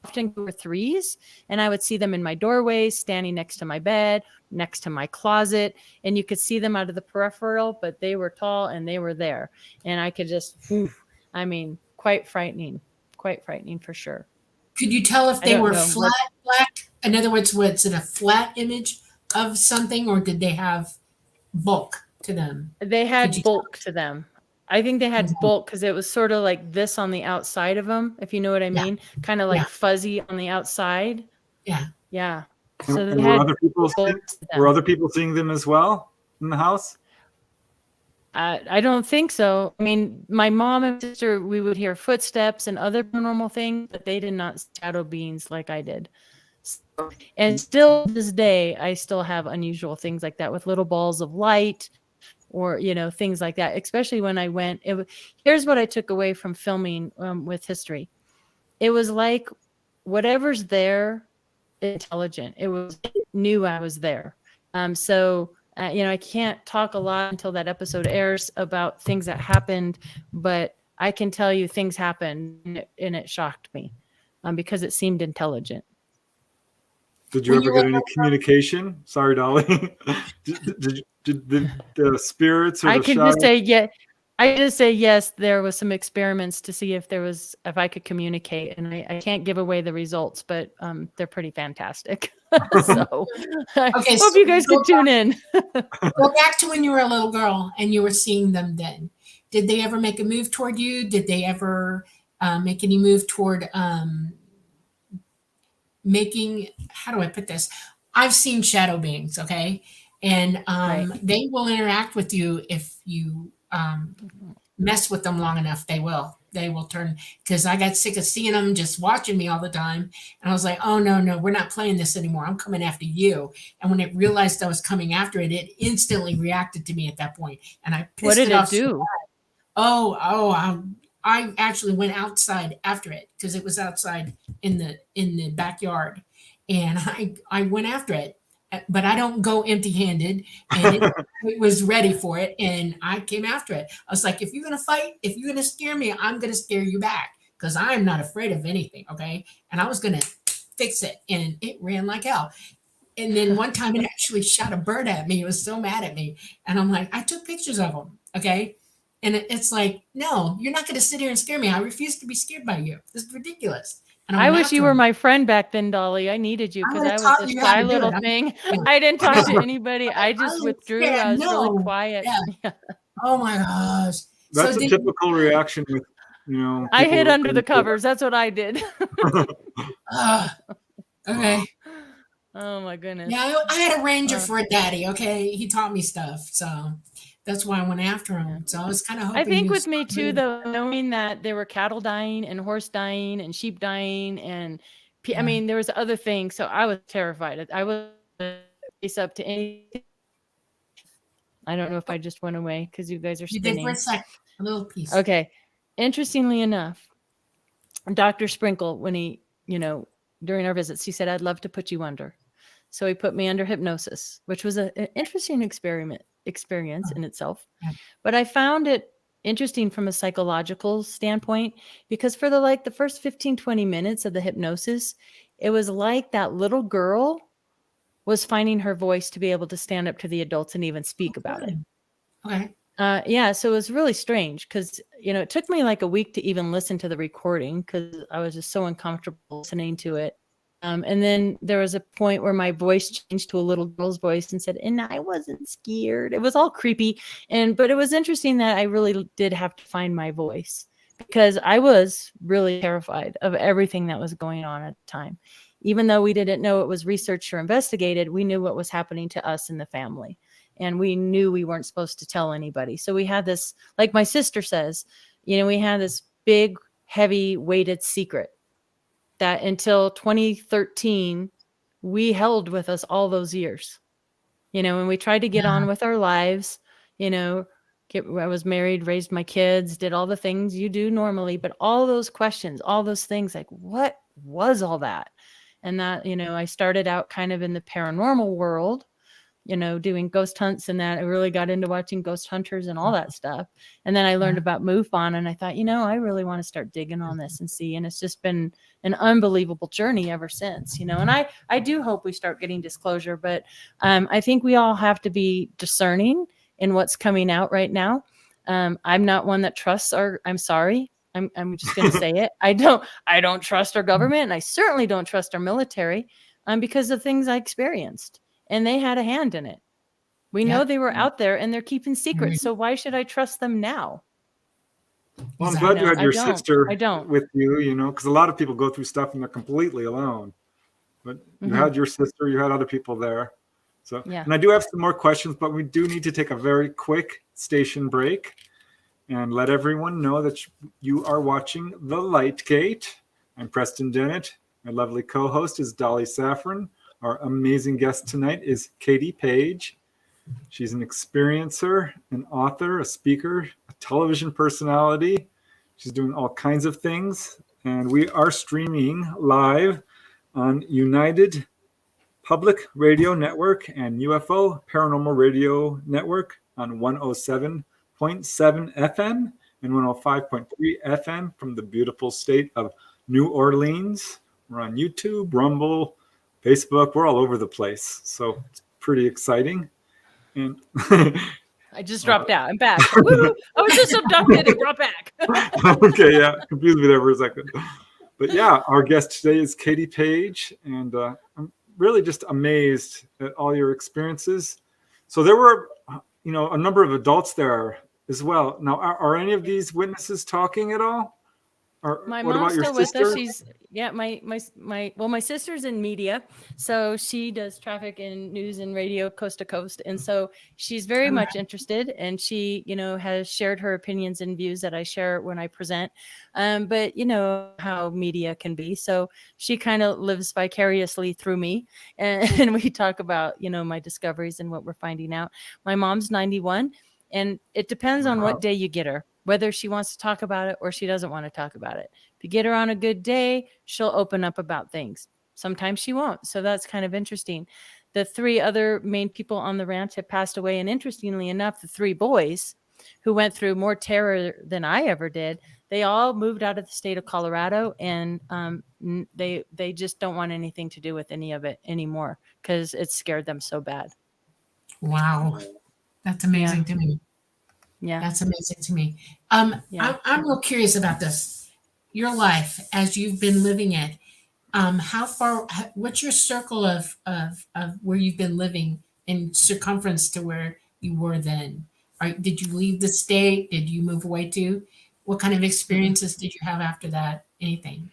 often were threes, and I would see them in my doorways, standing next to my bed, next to my closet, and you could see them out of the peripheral, but they were tall and they were there, and I could just, quite frightening for sure. Could you tell if they were flat black? In other words, was it a flat image of something, or did they have bulk to them? They had bulk to them. I think they had bulk because it was sort of like this on the outside of them, if you know what I mean, kind of like fuzzy on the outside. Yeah. So and were other people seeing them as well in the house? I don't think so. I mean, my mom and sister, we would hear footsteps and other paranormal things, but they did not see shadow beings like I did. And still to this day, I still have unusual things like that with little balls of light, or, things like that, especially when I went. Here's what I took away from filming with history. It was like whatever's there, intelligent. It knew I was there. I can't talk a lot until that episode airs about things that happened, but I can tell you things happened and it shocked me because it seemed intelligent. Did you ever get any communication? Sorry, Dolly. Did the spirits or the shadows? I just say yes. There was some experiments to see if I could communicate, and I can't give away the results, but they're pretty fantastic. So I hope you guys can tune in. Go back to when you were a little girl and you were seeing them then. Did they ever make a move toward you? Did they ever make any move toward making, how do I put this? I've seen shadow beings, okay? And they will interact with you if you mess with them long enough. They will turn, because I got sick of seeing them just watching me all the time. And I was like, oh, no, we're not playing this anymore. I'm coming after you. And when it realized I was coming after it, it instantly reacted to me at that point. And I pissed it off. What did it do? I actually went outside after it because it was outside in the backyard. And I went after it. But I don't go empty-handed, and it was ready for it, and I came after it. I was like, if you're going to fight, if you're going to scare me, I'm going to scare you back, because I'm not afraid of anything, okay? And I was going to fix it, and it ran like hell. And then one time it actually shot a bird at me. It was so mad at me. And I'm like, I took pictures of them, okay? And it's like, no, you're not going to sit here and scare me. I refuse to be scared by you. This is ridiculous. I wish you were my friend back then, Dolly. I needed you because I was a shy little thing. I didn't talk to anybody. I just withdrew. I was really quiet. Yeah. Oh my gosh. That's a typical reaction with, I hid under the covers. That's what I did. Okay. Oh my goodness. Yeah, I had a ranger for a daddy. Okay, he taught me stuff, so that's why I went after him. So I was kind of hoping. I think with me too, though, knowing that there were cattle dying and horse dying and sheep dying, and I mean, there was other things. So I was terrified. I was face up to anything. I don't know if I just went away because you guys are spinning. You did for a second, a little piece. Okay. Interestingly enough, Dr. Sprinkle, when he, during our visits, he said, I'd love to put you under. So he put me under hypnosis, which was an interesting experience in itself. But I found it interesting from a psychological standpoint, because for the first 15, 20 minutes of the hypnosis, it was like that little girl was finding her voice to be able to stand up to the adults and even speak about it. Okay. So it was really strange because, it took me like a week to even listen to the recording because I was just so uncomfortable listening to it. And then there was a point where my voice changed to a little girl's voice and said, and I wasn't scared. It was all creepy. But it was interesting that I really did have to find my voice because I was really terrified of everything that was going on at the time. Even though we didn't know it was researched or investigated, we knew what was happening to us in the family. And we knew we weren't supposed to tell anybody. So we had this, like my sister says, we had this big, heavy, weighted secret that until 2013, we held with us all those years, and we tried to get on with our lives, I was married, raised my kids, did all the things you do normally, but all those questions, all those things, like what was all that? And that, I started out kind of in the paranormal world, doing ghost hunts and that. I really got into watching Ghost Hunters and all that stuff. And then I learned about MUFON, and I thought, I really want to start digging on this and see. And it's just been an unbelievable journey ever since, and I do hope we start getting disclosure, but I think we all have to be discerning in what's coming out right now. I'm not one that trusts I'm sorry. I'm just going to say it. I don't trust our government, and I certainly don't trust our military because of things I experienced. And they had a hand in it. We know they were out there and they're keeping secrets. So why should I trust them now? Well, I'm glad you had your sister with you, because a lot of people go through stuff and they're completely alone. But you had your sister, you had other people there. So, and I do have some more questions, but we do need to take a very quick station break and let everyone know that you are watching The Light Gate. I'm Preston Dennett. My lovely co-host is Dolly Safran. Our amazing guest tonight is Paige. She's an experiencer, an author, a speaker, a television personality. She's doing all kinds of things. And we are streaming live on United Public Radio Network and UFO Paranormal Radio Network on 107.7 FM and 105.3 FM from the beautiful state of New Orleans. We're on YouTube, Rumble, Facebook. We're all over the place. So it's pretty exciting. And I just dropped out. I'm back. Woo! I was just abducted and brought back. Okay, yeah. Confused me there for a second. But yeah, our guest today is Paige. And I'm really just amazed at all your experiences. So there were, a number of adults there as well. Now, are any of these witnesses talking at all? Or my what mom's about still your sister? with us. She's my sister's in media, so she does traffic and news and radio coast to coast, and so she's very much interested, and she has shared her opinions and views that I share when I present. But how media can be, so she kind of lives vicariously through me, and we talk about my discoveries and what we're finding out. My mom's 91, and it depends on what day you get her, whether she wants to talk about it or she doesn't want to talk about it. If you get her on a good day, she'll open up about things. Sometimes she won't. So that's kind of interesting. The 3 other main people on the ranch have passed away. And interestingly enough, the 3 boys who went through more terror than I ever did, they all moved out of the state of Colorado, and they just don't want anything to do with any of it anymore because it scared them so bad. Wow. That's amazing to me. Yeah, that's amazing to me. I'm real curious about this. Your life as you've been living it. How far? What's your circle of where you've been living in circumference to where you were then? Did you leave the state? Did you move away too? What kind of experiences did you have after that? Anything?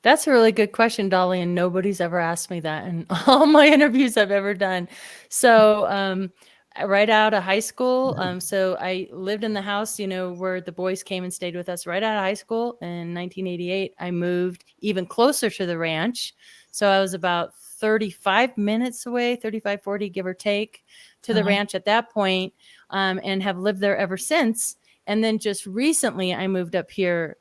That's a really good question, Dolly, and nobody's ever asked me that in all my interviews I've ever done. So, right out of high school. So I lived in the house, where the boys came and stayed with us right out of high school. In 1988, I moved even closer to the ranch. So I was about 35 minutes away, 35, 40, give or take, to the ranch at that point, and have lived there ever since. And then just recently, I moved up here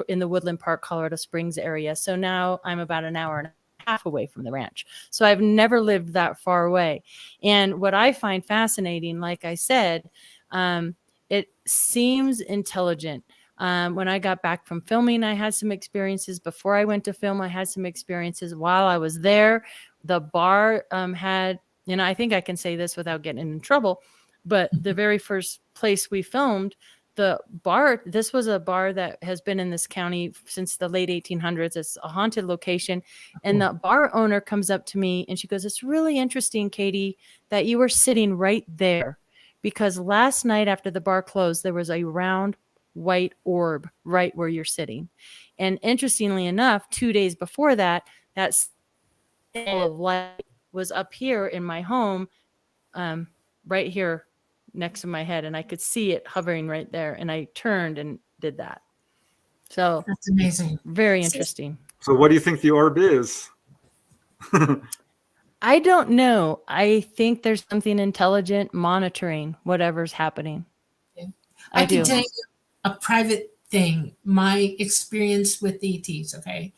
in the Woodland Park, Colorado Springs area. So now I'm about an hour and a half away from the ranch. So I've never lived that far away. And what I find fascinating, like I said, it seems intelligent. When I got back from filming, I had some experiences. Before I went to film, I had some experiences. While I was there, the bar had, I think I can say this without getting in trouble, but the very first place we filmed, the bar, this was a bar that has been in this county since the late 1800s. It's a haunted location. And the bar owner comes up to me and she goes, "It's really interesting, Katie, that you were sitting right there, because last night after the bar closed, there was a round white orb right where you're sitting." And interestingly enough, 2 days before that, that symbol of light was up here in my home, right here next to my head, and I could see it hovering right there, and I turned and did that. So that's amazing. Very interesting. So what do you think the orb is? I don't know. I think there's something intelligent monitoring whatever's happening. Yeah. I can tell you a private thing. My experience with the ETs, okay?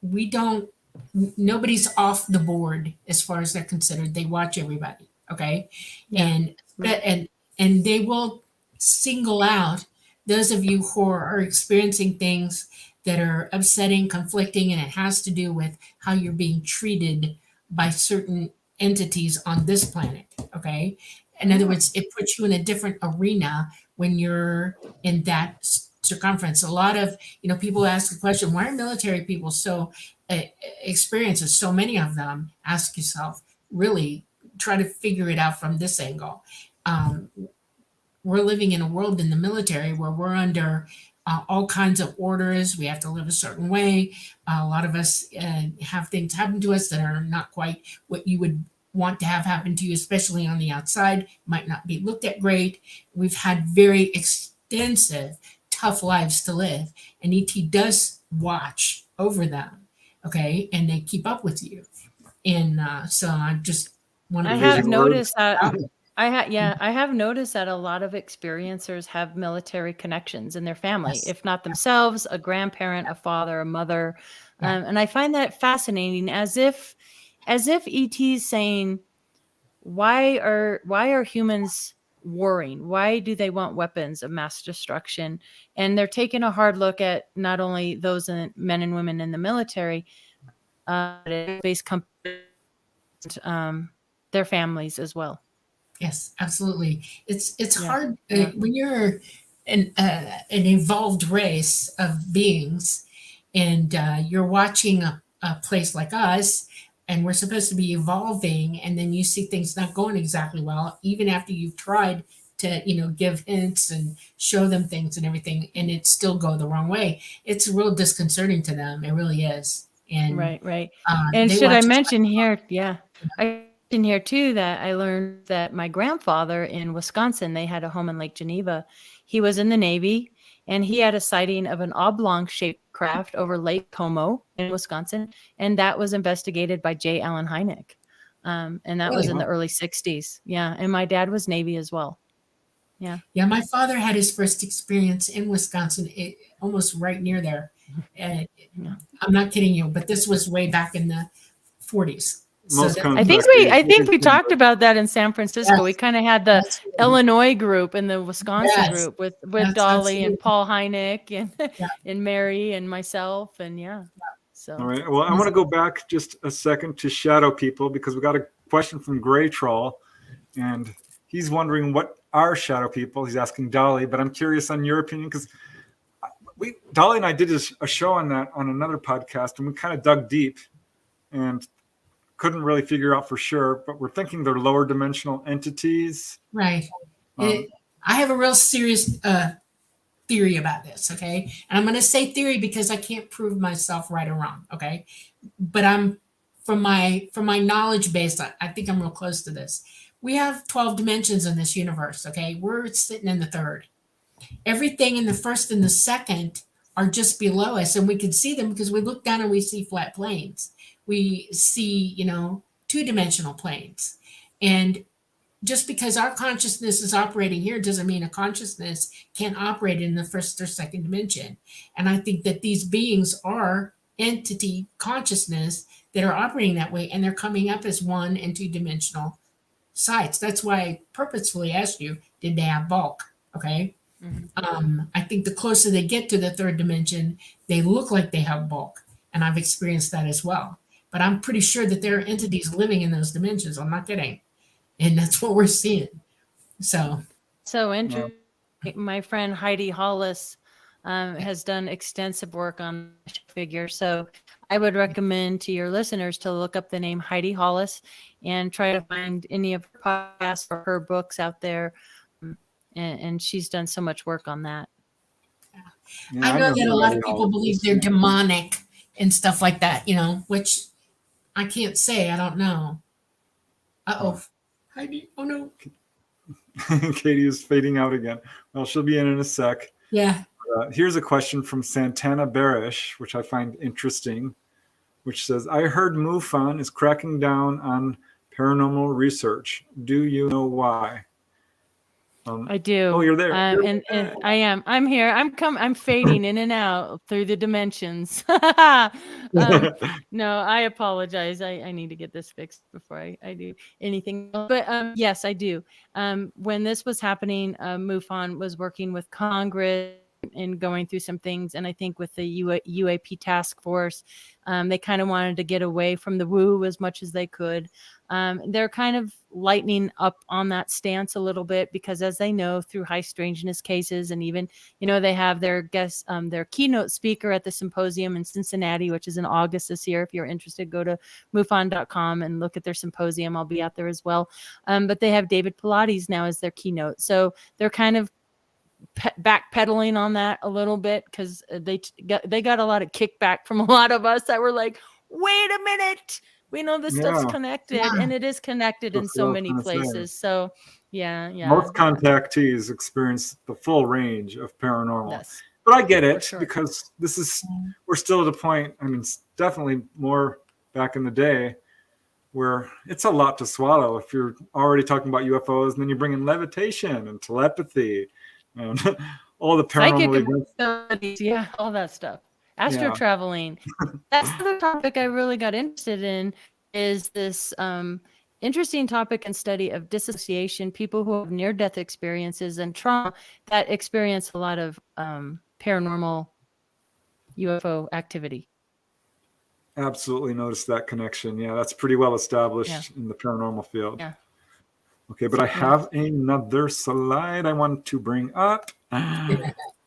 We don't nobody's off the board as far as they're considered. They watch everybody. Okay. Yeah. And, and they will single out those of you who are experiencing things that are upsetting, conflicting, and it has to do with how you're being treated by certain entities on this planet. Okay. In other words, it puts you in a different arena when you're in that circumference. A lot of, people ask the question, why are military people so experiences, so many of them? Ask yourself, really try to figure it out from this angle. We're living in a world in the military where we're under all kinds of orders. We have to live a certain way. A lot of us have things happen to us that are not quite what you would want to have happen to you, especially on the outside. Might not be looked at great. We've had very extensive, tough lives to live, and ET does watch over them. Okay, and they keep up with you. And so I just want to. I have noticed that. I have noticed that a lot of experiencers have military connections in their family, Yes. if not themselves, a grandparent, a father, a mother. And I find that fascinating, as if ET's saying, why are humans warring? Why do they want weapons of mass destruction? And they're taking a hard look at not only those men and women in the military, based companies, their families as well. Yes, absolutely. It's hard when you're an evolved race of beings, and you're watching a place like us, and we're supposed to be evolving, and then you see things not going exactly well, even after you've tried to give hints and show them things and everything, and it still go the wrong way. It's real disconcerting to them. It really is. And right. And should I mention here? Yeah. In here too that I learned that my grandfather in Wisconsin, they had a home in Lake Geneva. He was in the Navy, and he had a sighting of an oblong-shaped craft over Lake Como in Wisconsin, and that was investigated by J. Allen Hynek, and that was in the early 60s. Yeah, and my dad was Navy as well. Yeah. My father had his first experience in Wisconsin, almost right near there. I'm not kidding you, but this was way back in the 40s. I think we talked about that in San Francisco. Yes. We kind of had the Illinois group and the Wisconsin group with Dolly and Paul Hynek and Mary and myself and So all right. Well, I want to go back just a second to shadow people, because we got a question from Gray Troll, and he's wondering what are shadow people. He's asking Dolly, but I'm curious on your opinion, because Dolly and I did a show on that on another podcast, and we kind of dug deep and couldn't really figure out for sure, but we're thinking they're lower dimensional entities. Right. I have a real serious theory about this, okay? And I'm going to say theory because I can't prove myself right or wrong, okay? But I'm from my knowledge base, I think I'm real close to this. We have 12 dimensions in this universe, okay? We're sitting in the third. Everything in the first and the second are just below us, and we can see them because we look down and we see flat planes. We see, two-dimensional planes. And just because our consciousness is operating here doesn't mean a consciousness can't operate in the first or second dimension. And I think that these beings are entity consciousness that are operating that way, and they're coming up as one and two-dimensional sites. That's why I purposefully asked you, did they have bulk? Okay. Mm-hmm. I think the closer they get to the third dimension, they look like they have bulk. And I've experienced that as well. But I'm pretty sure that there are entities living in those dimensions. I'm not kidding. And that's what we're seeing. So interesting. My friend Heidi Hollis has done extensive work on figure. So I would recommend to your listeners to look up the name Heidi Hollis and try to find any of her podcasts or her books out there. And she's done so much work on that. I know that a lot of people believe they're demonic and stuff like that, which I can't say. I don't know. Heidi, oh no. Katie is fading out again. Well, she'll be in a sec. Yeah. Here's a question from Santana Barish, which I find interesting, which says, I heard MUFON is cracking down on paranormal research. Do you know why? I do. Oh, you're there. And I am. I'm here. I'm fading in and out through the dimensions. No, I apologize. I need to get this fixed before I do anything else. But yes, I do. When this was happening, MUFON was working with Congress and going through some things. And I think with the UAP task force, they kind of wanted to get away from the woo as much as they could. They're kind of lightening up on that stance a little bit because, as they know, through high strangeness cases, and even, they have their guest, their keynote speaker at the symposium in Cincinnati, which is in August this year. If you're interested, go to MUFON.com and look at their symposium. I'll be out there as well. But they have David Pilates now as their keynote. So they're kind of backpedaling on that a little bit because they got a lot of kickback from a lot of us that were like, wait a minute. We know this stuff's connected, and it is connected in so many places. So, yeah. Most contactees experience the full range of paranormal. Yes. But I get it because we're still at a point, it's definitely more back in the day where it's a lot to swallow. If you're already talking about UFOs, and then you bring in levitation and telepathy and all the paranormal events. Yeah, all that stuff. Astro traveling. That's the topic I really got interested in, is this interesting topic and study of dissociation, people who have near-death experiences and trauma that experience a lot of paranormal UFO activity. Absolutely noticed that connection. Yeah, that's pretty well established in the paranormal field. Yeah. Okay, but I have another slide I want to bring up.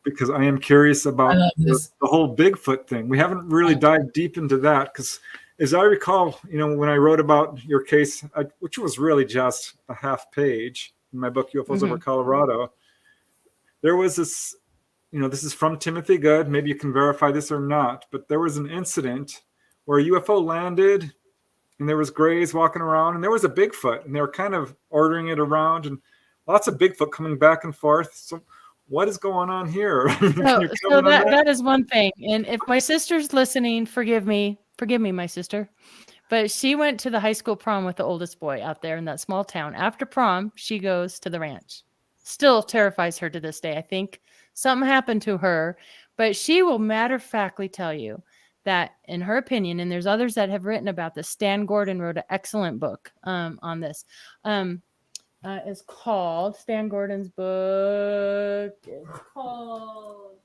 Because I am curious about the whole Bigfoot thing. We haven't really dived deep into that because, as I recall, when I wrote about your case, which was really just a half page in my book, UFOs Over Colorado, there was this, this is from Timothy Good. Maybe you can verify this or not, but there was an incident where a UFO landed and there was grays walking around and there was a Bigfoot and they were kind of ordering it around and lots of Bigfoot coming back and forth. So what is going on here? So that is one thing. And if my sister's listening, forgive me, my sister. But she went to the high school prom with the oldest boy out there in that small town. After prom, she goes to the ranch. Still terrifies her to this day. I think something happened to her, but she will matter-of-factly tell you that, in her opinion, and there's others that have written about this. Stan Gordon wrote an excellent book on this. Is called Stan Gordon's book. It's called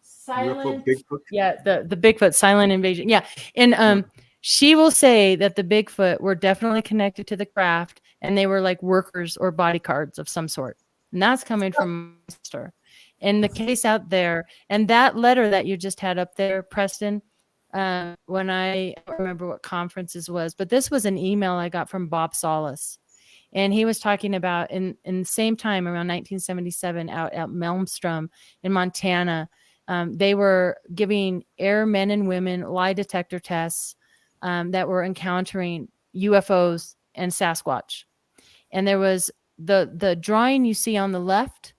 Silent Bigfoot. Yeah, the Bigfoot Silent Invasion. Yeah, and she will say that the Bigfoot were definitely connected to the craft, and they were like workers or bodyguards of some sort. And that's coming from my sister. And the case out there, and that letter that you just had up there, Preston. When I don't remember what conferences was, but this was an email I got from Bob Solis. And he was talking about in the same time around 1977 out at Malmstrom in Montana, they were giving airmen and women lie detector tests that were encountering UFOs and Sasquatch. And there was the drawing you see on the left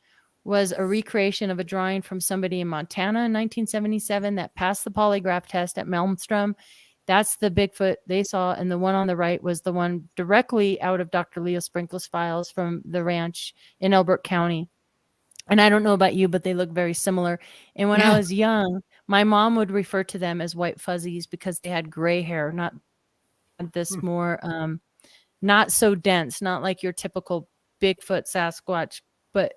was a recreation of a drawing from somebody in Montana in 1977 that passed the polygraph test at Malmstrom. That's the Bigfoot they saw. And the one on the right was the one directly out of Dr. Leo Sprinkle's files from the ranch in Elbert County. And I don't know about you, but they look very similar. And when I was young, my mom would refer to them as white fuzzies because they had gray hair, not this more, not so dense, not like your typical Bigfoot Sasquatch, but,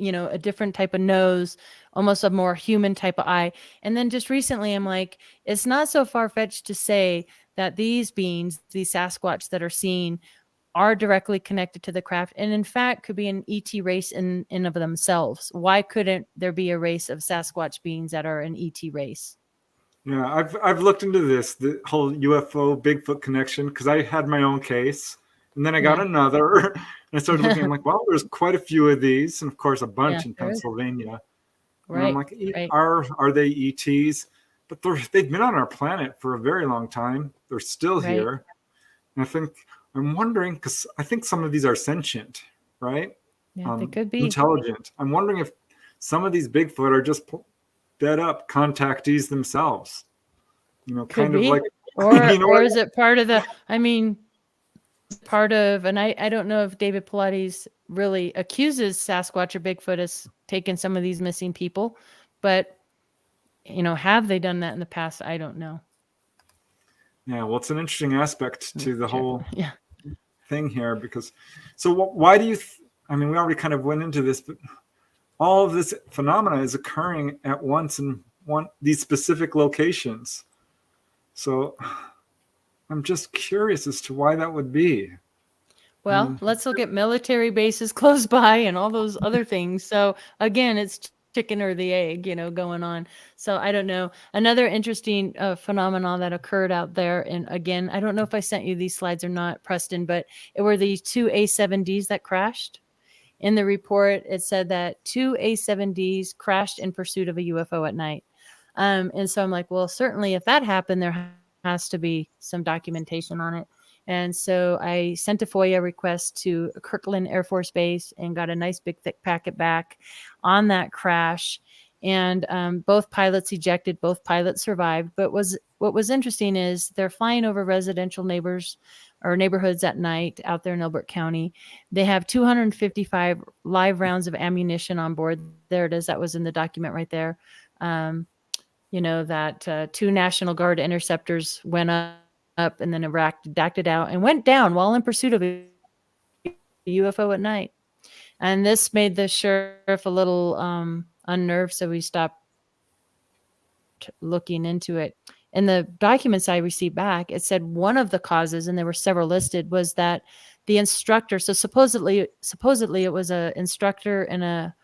a different type of nose, almost a more human type of eye. And then just recently, I'm like, it's not so far-fetched to say that these beings, these Sasquatch that are seen, are directly connected to the craft, and in fact could be an ET race in of themselves. Why couldn't there be a race of Sasquatch beings that are an ET race? Yeah, I've looked into the whole UFO Bigfoot connection because I had my own case. And then I got another, and I started looking. I'm like, well, there's quite a few of these, and of course, a bunch in Pennsylvania. Right. And I'm like, are they ETs? But they've been on our planet for a very long time. They're still here, and I'm wondering because I think some of these are sentient, right? Yeah, they could be intelligent. I'm wondering if some of these Bigfoot are just dead up contactees themselves. Could kind be. Of like, or is it part of the? I mean. part of, and I don't know if David Pilates really accuses Sasquatch or Bigfoot as taking some of these missing people, but have they done that in the past? I don't know. Yeah, well, it's an interesting aspect to the whole yeah thing here, because why do you I mean, we already kind of went into this, but all of this phenomena is occurring at once in these specific locations. So I'm just curious as to why that would be. Well, let's look at military bases close by and all those other things. So again, it's chicken or the egg, going on. So I don't know. Another interesting phenomenon that occurred out there, and again, I don't know if I sent you these slides or not, Preston, but it were these 2 A-7Ds that crashed. In the report, it said that 2 A-7Ds crashed in pursuit of a UFO at night. And so I'm like, well, certainly if that happened, there has to be some documentation on it. And so I sent a FOIA request to Kirkland Air Force Base and got a nice big thick packet back on that crash. And both pilots ejected, both pilots survived. But what was interesting is they're flying over residential neighborhoods at night out there in Elbert County. They have 255 live rounds of ammunition on board. There it is. That was in the document right there. That 2 National Guard interceptors went up and then acted out and went down while in pursuit of a UFO at night. And this made the sheriff a little unnerved, so we stopped looking into it. In the documents I received back, it said one of the causes, and there were several listed, was that the instructor, so supposedly it was an instructor and a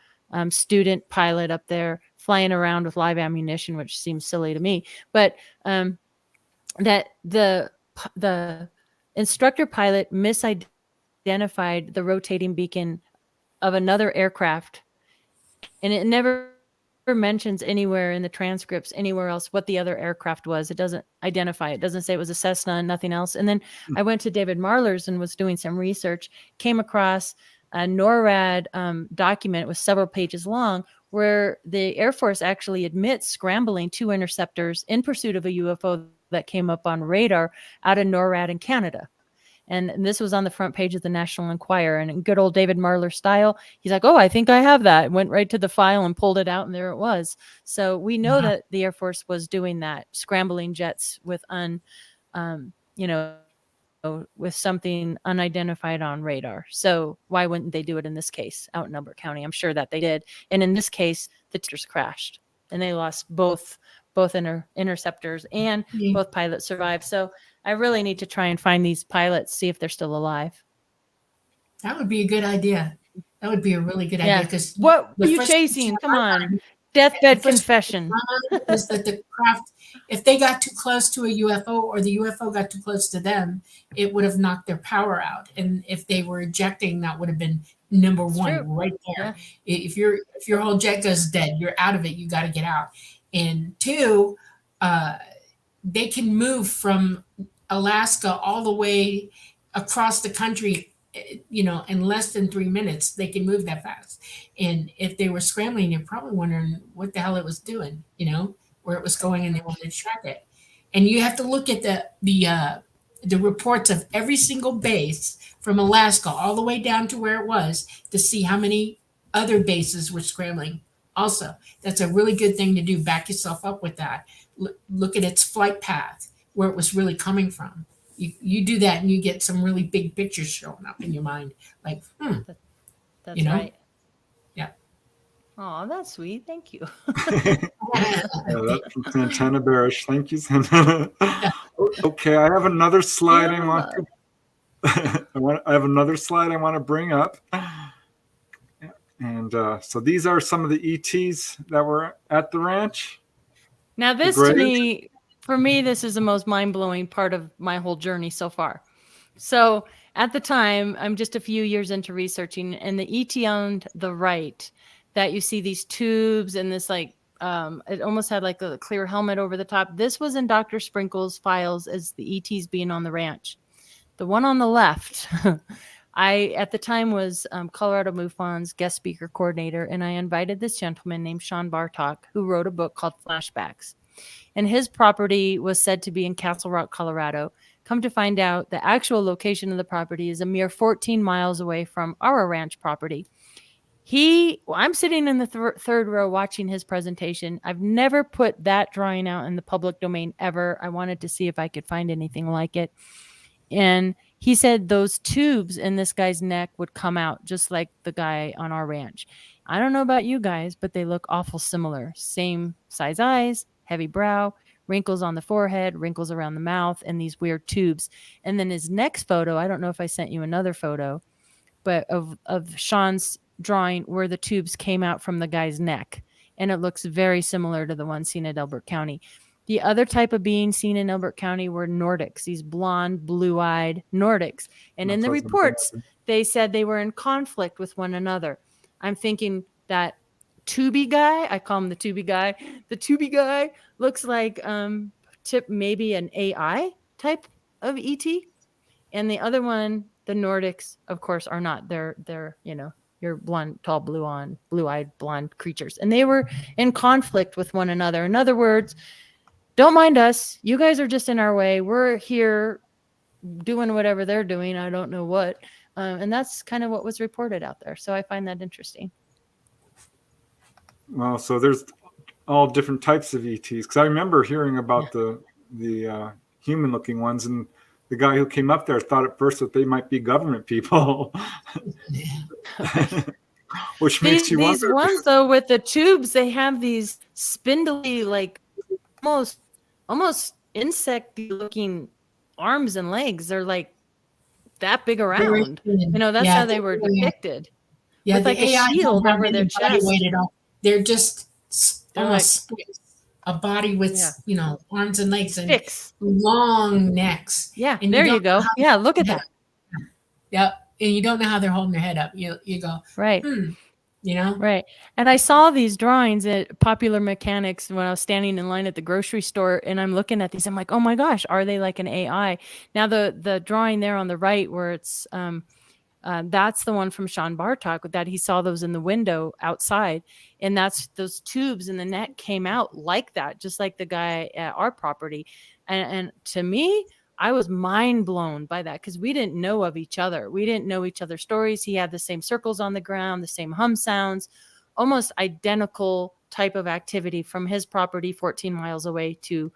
student pilot up there flying around with live ammunition, which seems silly to me, but that the instructor pilot misidentified the rotating beacon of another aircraft, and it never mentions anywhere in the transcripts anywhere else what the other aircraft was. It doesn't identify it. Doesn't say it was a Cessna and nothing else. And then I went to David Marler's and was doing some research, came across a NORAD document. It was several pages long, where the Air Force actually admits scrambling 2 interceptors in pursuit of a UFO that came up on radar out of NORAD in Canada. And this was on the front page of the National Enquirer. And in good old David Marler style, he's like, oh, I think I have that. Went right to the file and pulled it out, and there it was. So we know that the Air Force was doing that, scrambling jets with with something unidentified on radar. So why wouldn't they do it in this case out in Elbert County? I'm sure that they did. And in this case, the testers crashed and they lost both interceptors, and both pilots survived. So I really need to try and find these pilots, see if they're still alive. That would be a good idea. That would be a really good idea. Because what were you chasing? Come on. Deathbed confession. Is that the craft, if they got too close to a UFO or the UFO got too close to them, it would have knocked their power out. And if they were ejecting, that would have been number one right there. Yeah. If your whole jet goes dead, you're out of it. You got to get out. And 2, they can move from Alaska all the way across the country, in less than 3 minutes. They can move that fast. And if they were scrambling, you're probably wondering what the hell it was doing, where it was going, and they wanted to track it. And you have to look at the reports of every single base from Alaska all the way down to where it was to see how many other bases were scrambling. Also, that's a really good thing to do. Back yourself up with that. Look at its flight path, where it was really coming from. You do that and you get some really big pictures showing up in your mind. Like, That's right. Yeah. Oh, that's sweet. Thank you. That's from Santana Barish. Thank you, Santana. Okay, I have another slide I have another slide I want to bring up. And so these are some of the ETs that were at the ranch. Now this for me, this is the most mind-blowing part of my whole journey so far. So at the time, I'm just a few years into researching, and the ET on the right that you see these tubes and this it almost had like a clear helmet over the top. This was in Dr. Sprinkle's files as the ETs being on the ranch. The one on the left, I, at the time, was Colorado MUFON's guest speaker coordinator, and I invited this gentleman named Sean Bartok, who wrote a book called Flashbacks. And his property was said to be in Castle Rock, Colorado. Come to find out, the actual location of the property is a mere 14 miles away from our ranch property. I'm sitting in the third row watching his presentation. I've never put that drawing out in the public domain ever. I wanted to see if I could find anything like it. And he said those tubes in this guy's neck would come out just like the guy on our ranch. I don't know about you guys, but they look awful similar. Same size eyes, heavy brow, wrinkles on the forehead, wrinkles around the mouth, and these weird tubes. And then his next photo, I don't know if I sent you another photo, but of Sean's drawing where the tubes came out from the guy's neck. And it looks very similar to the one seen at Elbert County. The other type of being seen in Elbert County were Nordics, these blonde, blue-eyed Nordics. And in the reports, they said they were in conflict with one another. I'm thinking that Tubi guy, I call him the Tubi guy. The Tubi guy looks like maybe an AI type of ET. And the other one, the Nordics, of course, are not. They're your blonde, tall, blue-eyed, blonde creatures. And they were in conflict with one another. In other words, don't mind us. You guys are just in our way. We're here doing whatever they're doing. I don't know what. And that's kind of what was reported out there. So I find that interesting. Well, so there's all different types of ETs. Because I remember hearing about the human-looking ones, and the guy who came up there thought at first that they might be government people. Which makes you wonder. These ones, though, with the tubes, they have these spindly, like almost insect-looking arms and legs. They're like that big around. That's how they were depicted. Yeah, with like a shield over their chest. They're just almost a body with arms and legs and long necks. Yeah, and there you go. Yeah, look at that. Yeah, and you don't know how they're holding their head up. You go right. Right. And I saw these drawings at Popular Mechanics when I was standing in line at the grocery store, and I'm looking at these. I'm like, oh my gosh, are they like an AI? Now the drawing there on the right where it's that's the one from Sean Bartok that he saw those in the window outside, and that's those tubes in the neck came out like that, just like the guy at our property. And to me, I was mind blown by that because we didn't know of each other. We didn't know each other's stories. He had the same circles on the ground, the same hum sounds, almost identical type of activity from his property 14 miles away to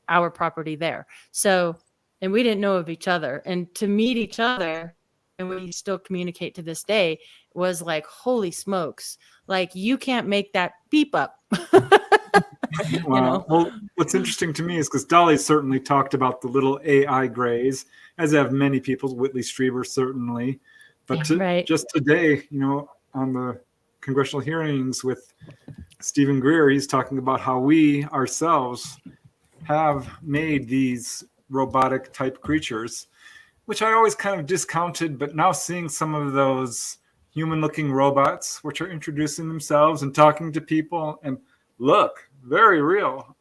our property there. So, and we didn't know of each other. And to meet each other, and we still communicate to this day, was like, holy smokes. Like, you can't make that beep up. Well, what's interesting to me is because Dolly certainly talked about the little AI grays, as have many people, Whitley Strieber certainly. But just today, on the congressional hearings with Stephen Greer, he's talking about how we ourselves have made these robotic type creatures, which I always kind of discounted, but now seeing some of those human-looking robots, which are introducing themselves and talking to people, and look, very real.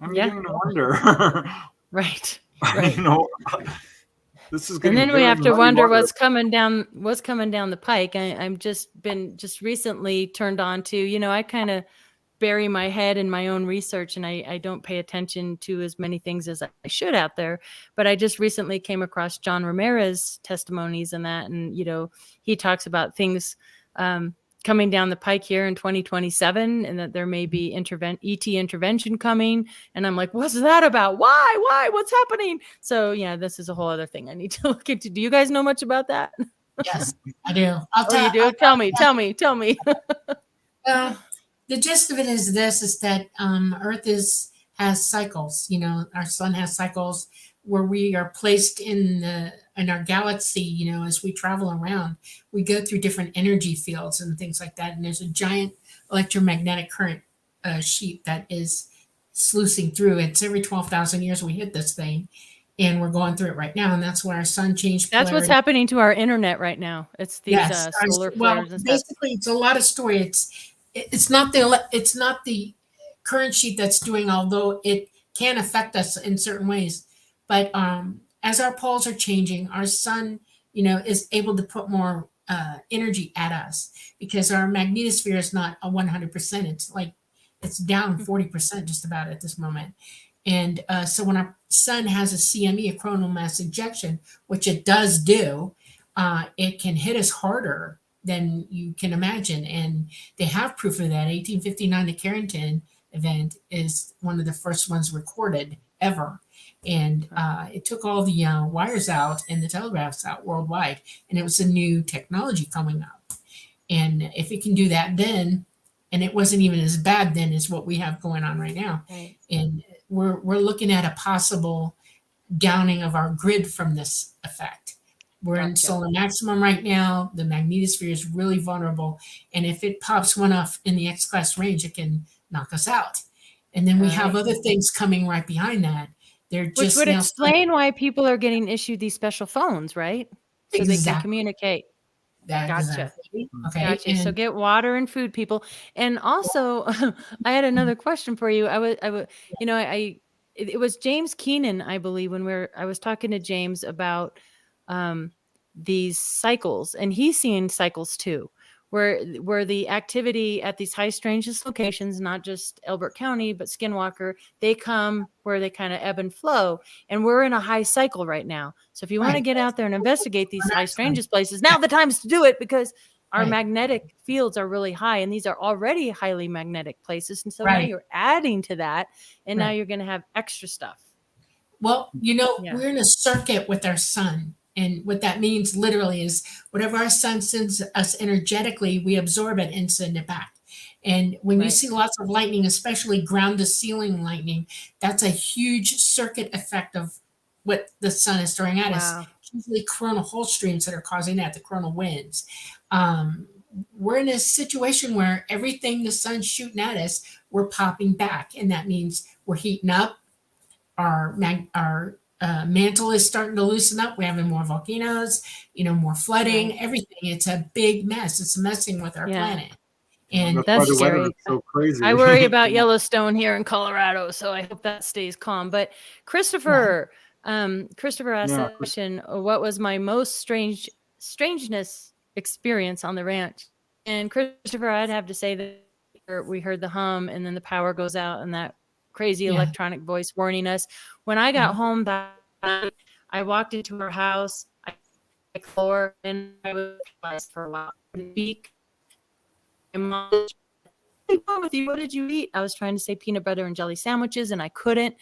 I'm beginning to wonder. Right. This is. And then we have to wonder what's coming down the pike. I'm just recently turned on to, I kind of bury my head in my own research, and I don't pay attention to as many things as I should out there. But I just recently came across John Ramirez's testimonies and that, and he talks about things coming down the pike here in 2027, and that there may be ET intervention coming. And I'm like, what's that about? Why? What's happening? So this is a whole other thing I need to look into. Do you guys know much about that? Yes, I do. You do? Tell me. The gist of it is that Earth has cycles. Our sun has cycles where we are placed in our galaxy. As we travel around, we go through different energy fields and things like that. And there's a giant electromagnetic current sheet that is sluicing through. It's every 12,000 years we hit this thing, and we're going through it right now. And that's why our sun changed polarity. That's what's happening to our internet right now. It's these solar flares and stuff. Basically, it's a lot of story. It's not the current sheet that's doing, although it can affect us in certain ways. But as our poles are changing, our sun, is able to put more energy at us because our magnetosphere is not a 100%. It's down 40% just about at this moment. And so when our sun has a CME, a coronal mass ejection, which it does do, it can hit us harder than you can imagine. And they have proof of that. 1859, the Carrington event is one of the first ones recorded ever. And it took all the wires out and the telegraphs out worldwide. And it was a new technology coming up. And if it can do that then, and it wasn't even as bad then as what we have going on right now. Right. And we're looking at a possible downing of our grid from this effect. We're in solar maximum right now. The magnetosphere is really vulnerable. And if it pops one off in the X-class range, it can knock us out. And then we have other things coming right behind that. They're just Which would explain why people are getting issued these special phones, right? So they can communicate. Gotcha. Exactly. Okay. Gotcha. So get water and food, people. And also, I had another question for you. It was James Keenan, I believe, I was talking to James about these cycles, and he's seeing cycles too, where the activity at these high strangeness locations, not just Elbert County, but Skinwalker, they come where they kind of ebb and flow. And we're in a high cycle right now. So if you want to get out there and investigate these high strangeness places, now the time is to do it, because our magnetic fields are really high, and these are already highly magnetic places. And so now you're adding to that, and now you're going to have extra stuff. Well, we're in a circuit with our sun. And what that means literally is whatever our sun sends us energetically, we absorb it and send it back. And when you see lots of lightning, especially ground to ceiling lightning, that's a huge circuit effect of what the sun is throwing at us. It's usually coronal hole streams that are causing that, the coronal winds. We're in a situation where everything the sun's shooting at us, we're popping back. And that means we're heating up. Our mantle is starting to loosen up. We're having more volcanoes, more flooding, everything. It's a big mess. It's messing with our planet. And that's scary. So crazy. I worry about Yellowstone here in Colorado, so I hope that stays calm. But Christopher asked a question, what was my most strangeness experience on the ranch? And Christopher, I'd have to say that we heard the hum, and then the power goes out, and that crazy electronic voice warning us. When I got home that night, I walked into her house, I floor, and I was for a while. My mom, with you, what did you eat? I was trying to say peanut butter and jelly sandwiches, and I couldn't.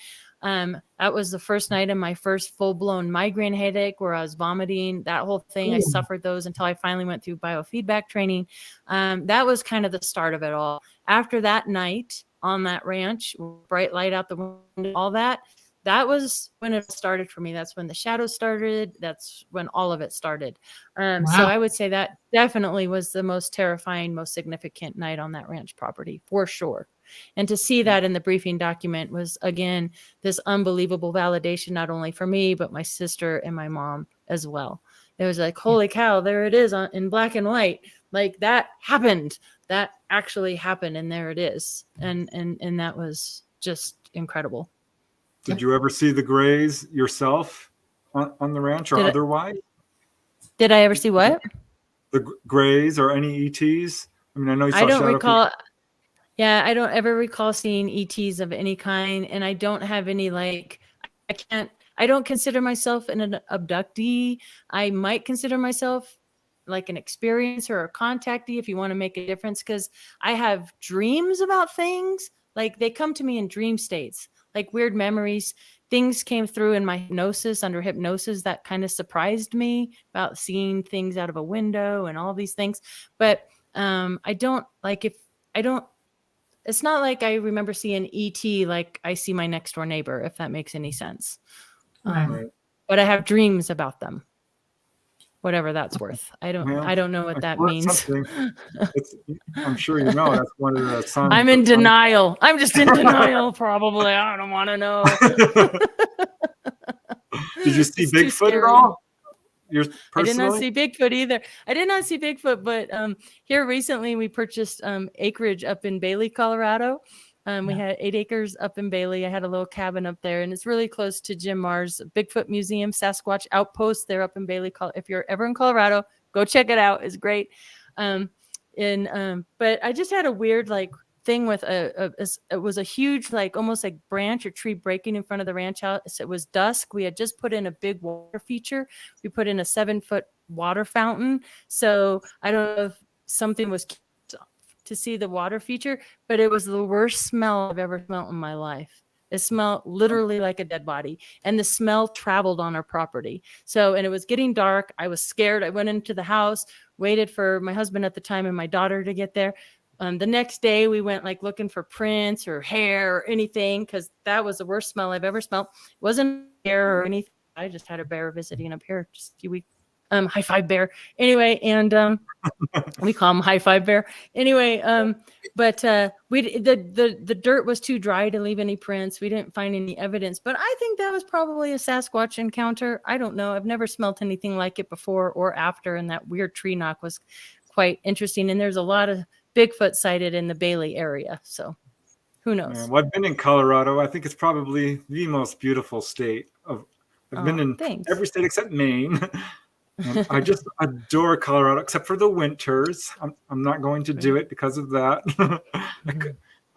That was the first night of my first full-blown migraine headache where I was vomiting, that whole thing. I suffered those until I finally went through biofeedback training. That was kind of the start of it all. After that night on that ranch, bright light out the window, all that was when it started for me. That's when the shadows started. That's when all of it started. So I would say that definitely was the most terrifying, most significant night on that ranch property, for sure. And to see that in the briefing document was, again, this unbelievable validation, not only for me, but my sister and my mom as well. It was like, holy cow, there it is in black and white. Like, that happened. That actually happened, and there it is. And that was just incredible. Did you ever see the Greys yourself on the ranch or otherwise? Did I ever see what? The Greys or any ETs? I mean, I know you saw I don't Shadow recall. Yeah, I don't ever recall seeing ETs of any kind, and I don't have any, I don't consider myself an abductee. I might consider myself like an experiencer or a contactee, if you want to make a difference, because I have dreams about things. Like, they come to me in dream states, like weird memories. Things came through in my under hypnosis that kind of surprised me about seeing things out of a window and all these things. But it's not like I remember seeing ET like I see my next door neighbor, if that makes any sense. But I have dreams about them, whatever that's worth. I don't know what that means. I'm sure you know that's one of the signs. I'm in denial. I'm just in denial, probably. I don't want to know. Did you see Bigfoot at all? I did not see Bigfoot either. I did not see Bigfoot, but here recently we purchased acreage up in Bailey, Colorado. We had 8 acres up in Bailey. I had a little cabin up there, and it's really close to Jim Marr's Bigfoot Museum, Sasquatch Outpost. They're up in Bailey. If you're ever in Colorado, go check it out. It's great. But I just had a weird thing with it was a huge, like almost like branch or tree breaking in front of the ranch house. It was dusk. We had just put in a big water feature. We put in a 7-foot water fountain. So I don't know if something was to see the water feature, but it was the worst smell I've ever smelled in my life. It smelled literally like a dead body, and the smell traveled on our property. So, and it was getting dark. I was scared. I went into the house, waited for my husband at the time and my daughter to get there. The next day we went like looking for prints or hair or anything, because that was the worst smell I've ever smelled. It wasn't hair or anything. I just had a bear visiting up here just a few weeks. High Five Bear. Anyway, and we call him High Five Bear. Anyway, but the dirt was too dry to leave any prints. We didn't find any evidence, but I think that was probably a Sasquatch encounter. I don't know. I've never smelt anything like it before or after, and that weird tree knock was quite interesting. And there's a lot of Bigfoot sighted in the Bailey area, so who knows? Yeah, well, I've been in Colorado. I think it's probably the most beautiful state. I've been in every state except Maine. And I just adore Colorado, except for the winters. I'm not going to do it because of that.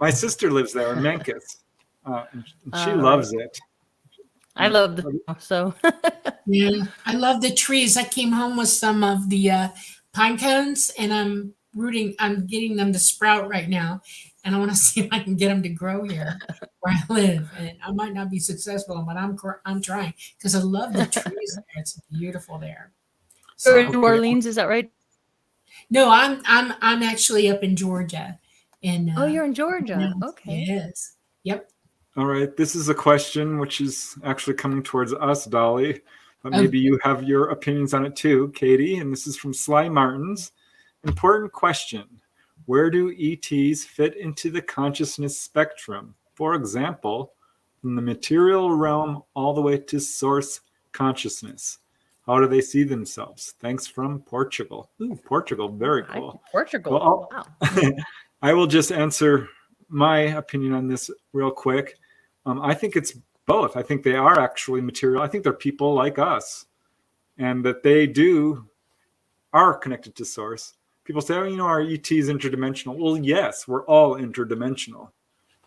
My sister lives there in Memphis, and she loves it. I love the so. Yeah, I love the trees. I came home with some of the pine cones, and I'm getting them to sprout right now, and I want to see if I can get them to grow here where I live. And I might not be successful, but I'm trying because I love the trees there. It's beautiful there. So, in New Orleans, is that right? No, I'm actually up in Georgia. And oh, you're in Georgia. Okay. Yes. Yep. All right. This is a question which is actually coming towards us, Dolly, but maybe you have your opinions on it too, Katie. And this is from Sly Martins. Important question. Where do ETs fit into the consciousness spectrum? For example, from the material realm all the way to source consciousness. How do they see themselves? Thanks from Portugal. Ooh, Portugal, very cool. Portugal. Well, Wow. I will just answer my opinion on this real quick. I think it's both. I think they are actually material. I think they're people like us, and that they are connected to source. People say, oh, our ET is interdimensional. Well, yes, we're all interdimensional.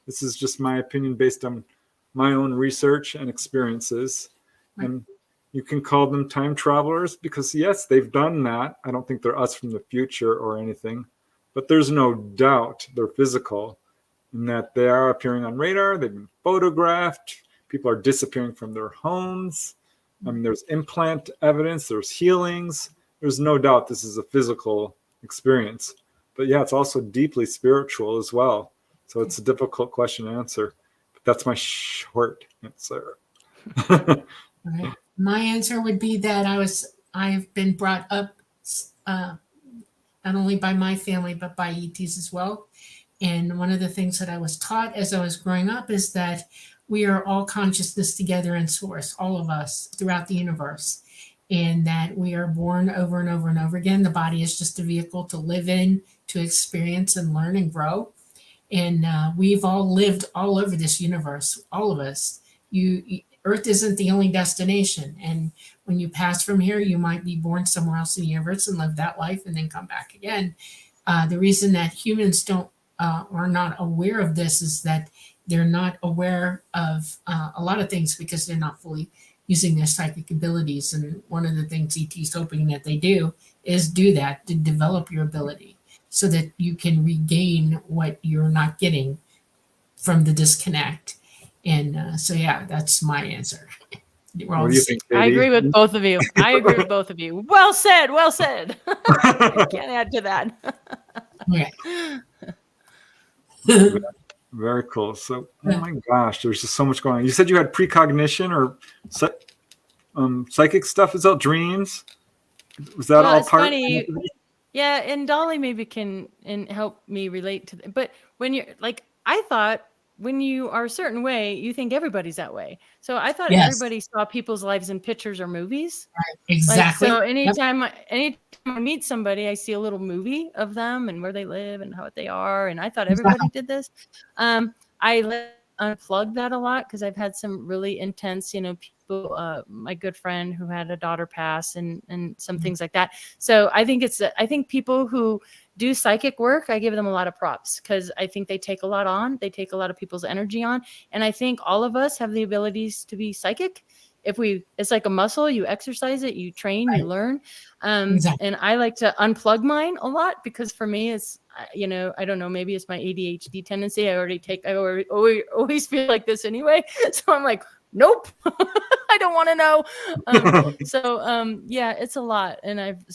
This is just my opinion based on my own research and experiences. Right. And you can call them time travelers because, yes, they've done that. I don't think they're us from the future or anything, but there's no doubt they're physical and that they are appearing on radar. They've been photographed. People are disappearing from their homes. I mean, there's implant evidence. There's healings. There's no doubt this is a physical experience. But, yeah, it's also deeply spiritual as well. So it's a difficult question to answer. But that's my short answer. Right. My answer would be that I've been brought up not only by my family, but by ETs as well. And one of the things that I was taught as I was growing up is that we are all consciousness together in source, all of us throughout the universe. And that we are born over and over and over again. The body is just a vehicle to live in, to experience and learn and grow. And we've all lived all over this universe, all of us. Earth isn't the only destination. And when you pass from here, you might be born somewhere else in the universe and live that life and then come back again. The reason that humans are not aware of this is that they're not aware of a lot of things because they're not fully using their psychic abilities. And one of the things ET is hoping that they do is do that, to develop your ability so that you can regain what you're not getting from the disconnect. And so, yeah, that's my answer. What do you think, Katie? I agree with both of you. Well said. Well said. I can't add to that. Yeah. Very cool. So, oh my gosh, there's just so much going on. You said you had precognition or psychic stuff. Is that dreams? Was that all part? Funny. Yeah, and Dolly maybe can help me relate to that. But when you're like, I thought when you are a certain way, you think everybody's that way. So I thought everybody saw people's lives in pictures or movies. Right. Exactly. So anytime I meet somebody, I see a little movie of them and where they live and how they are. And I thought everybody did this. I unplug that a lot because I've had some really intense, people, my good friend who had a daughter pass and some things like that. So I think people who do psychic work, I give them a lot of props because I think they take a lot on. They take a lot of people's energy on. And I think all of us have the abilities to be psychic. It's like a muscle, you exercise it, you train, you learn. Exactly. And I like to unplug mine a lot because for me, it's, I don't know, maybe it's my ADHD tendency. I always feel like this anyway. So I'm like, nope, I don't want to know. Yeah, it's a lot. And I've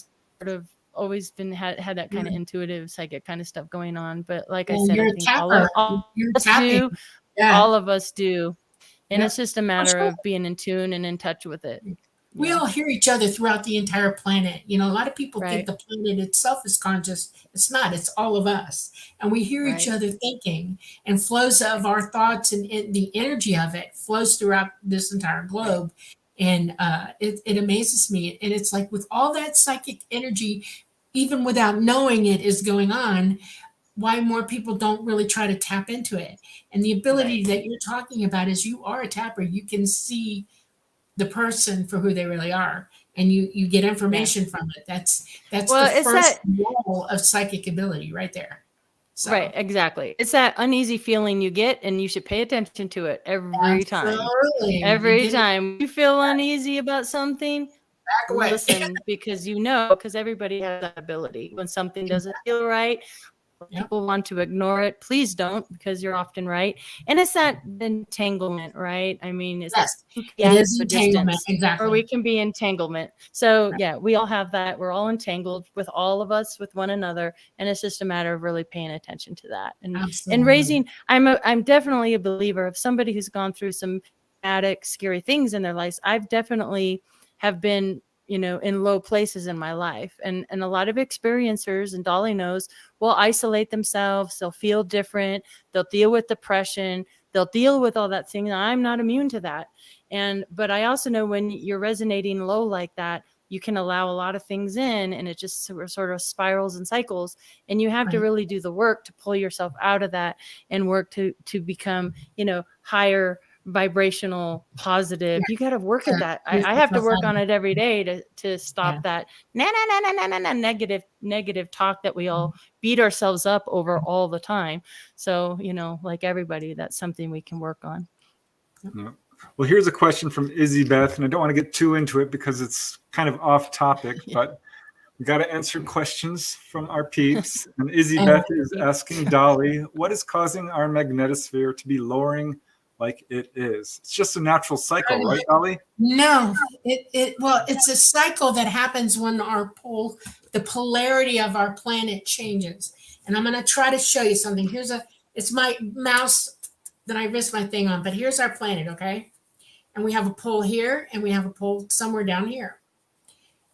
sort of always been had that kind of intuitive psychic kind of stuff going on. But like I said, you're I a think tapper. all of us do. And it's just a matter sure. of being in tune and in touch with it. We all hear each other throughout the entire planet. A lot of people think Right. the planet itself is conscious. It's not. It's all of us. And we hear each Right. other thinking, and flows of our thoughts and the energy of it flows throughout this entire globe. And it amazes me. And it's like with all that psychic energy, even without knowing it is going on, why more people don't really try to tap into it. And the ability that you're talking about is you are a tapper. You can see the person for who they really are, and you get information from it. That's the first wall of psychic ability right there. So. Right, exactly. It's that uneasy feeling you get, and you should pay attention to it every time. Every time you feel uneasy about something, back away. Listen, because because everybody has that ability. When something doesn't feel right, people want to ignore it. Please don't, because you're often right. And it's that entanglement, right? I mean, it is entanglement, exactly. Or we can be entanglement. So we all have that. We're all entangled with all of us, with one another, and it's just a matter of really paying attention to that and raising. I'm definitely a believer of somebody who's gone through some traumatic, scary things in their lives. I've definitely have been in low places in my life. And a lot of experiencers, and Dolly knows, will isolate themselves. They'll feel different. They'll deal with depression. They'll deal with all that thing. I'm not immune to that. But I also know when you're resonating low like that, you can allow a lot of things in, and it just sort of spirals and cycles. And you have to really do the work to pull yourself out of that and work to become, higher vibrational, positive. You got to work at that. I have to work on it every day to stop that negative talk that we all beat ourselves up over all the time. So, like everybody, that's something we can work on. Yeah. Well, here's a question from Izzy Beth, and I don't want to get too into it because it's kind of off topic, but we got to answer questions from our peeps. And Izzy Beth is asking Dolly, what is causing our magnetosphere to be lowering like it is? It's just a natural cycle, right, Dolly? No, it's a cycle that happens when the polarity of our planet changes. And I'm going to try to show you something. It's my mouse that I risked my thing on, but here's our planet, okay? And we have a pole here, and we have a pole somewhere down here.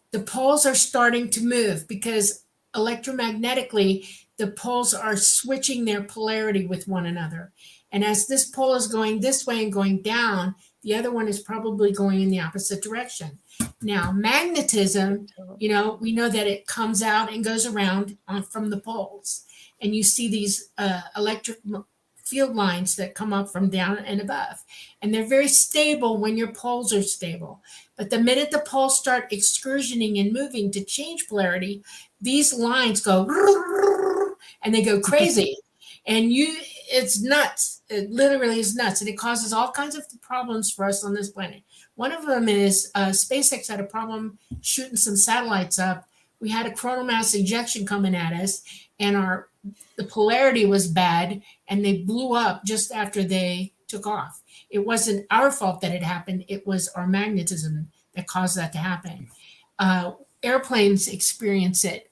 The poles are starting to move because electromagnetically, the poles are switching their polarity with one another. And as this pole is going this way and going down, the other one is probably going in the opposite direction. Now, magnetism, we know that it comes out and goes around from the poles. And you see these electric field lines that come up from down and above. And they're very stable when your poles are stable. But the minute the poles start excursioning and moving to change polarity, these lines go and they go crazy. And it's nuts. It literally is nuts. And it causes all kinds of problems for us on this planet. One of them is SpaceX had a problem shooting some satellites up. We had a coronal mass ejection coming at us, and the polarity was bad, and they blew up just after they took off. It wasn't our fault that it happened. It was our magnetism that caused that to happen. Airplanes experience it.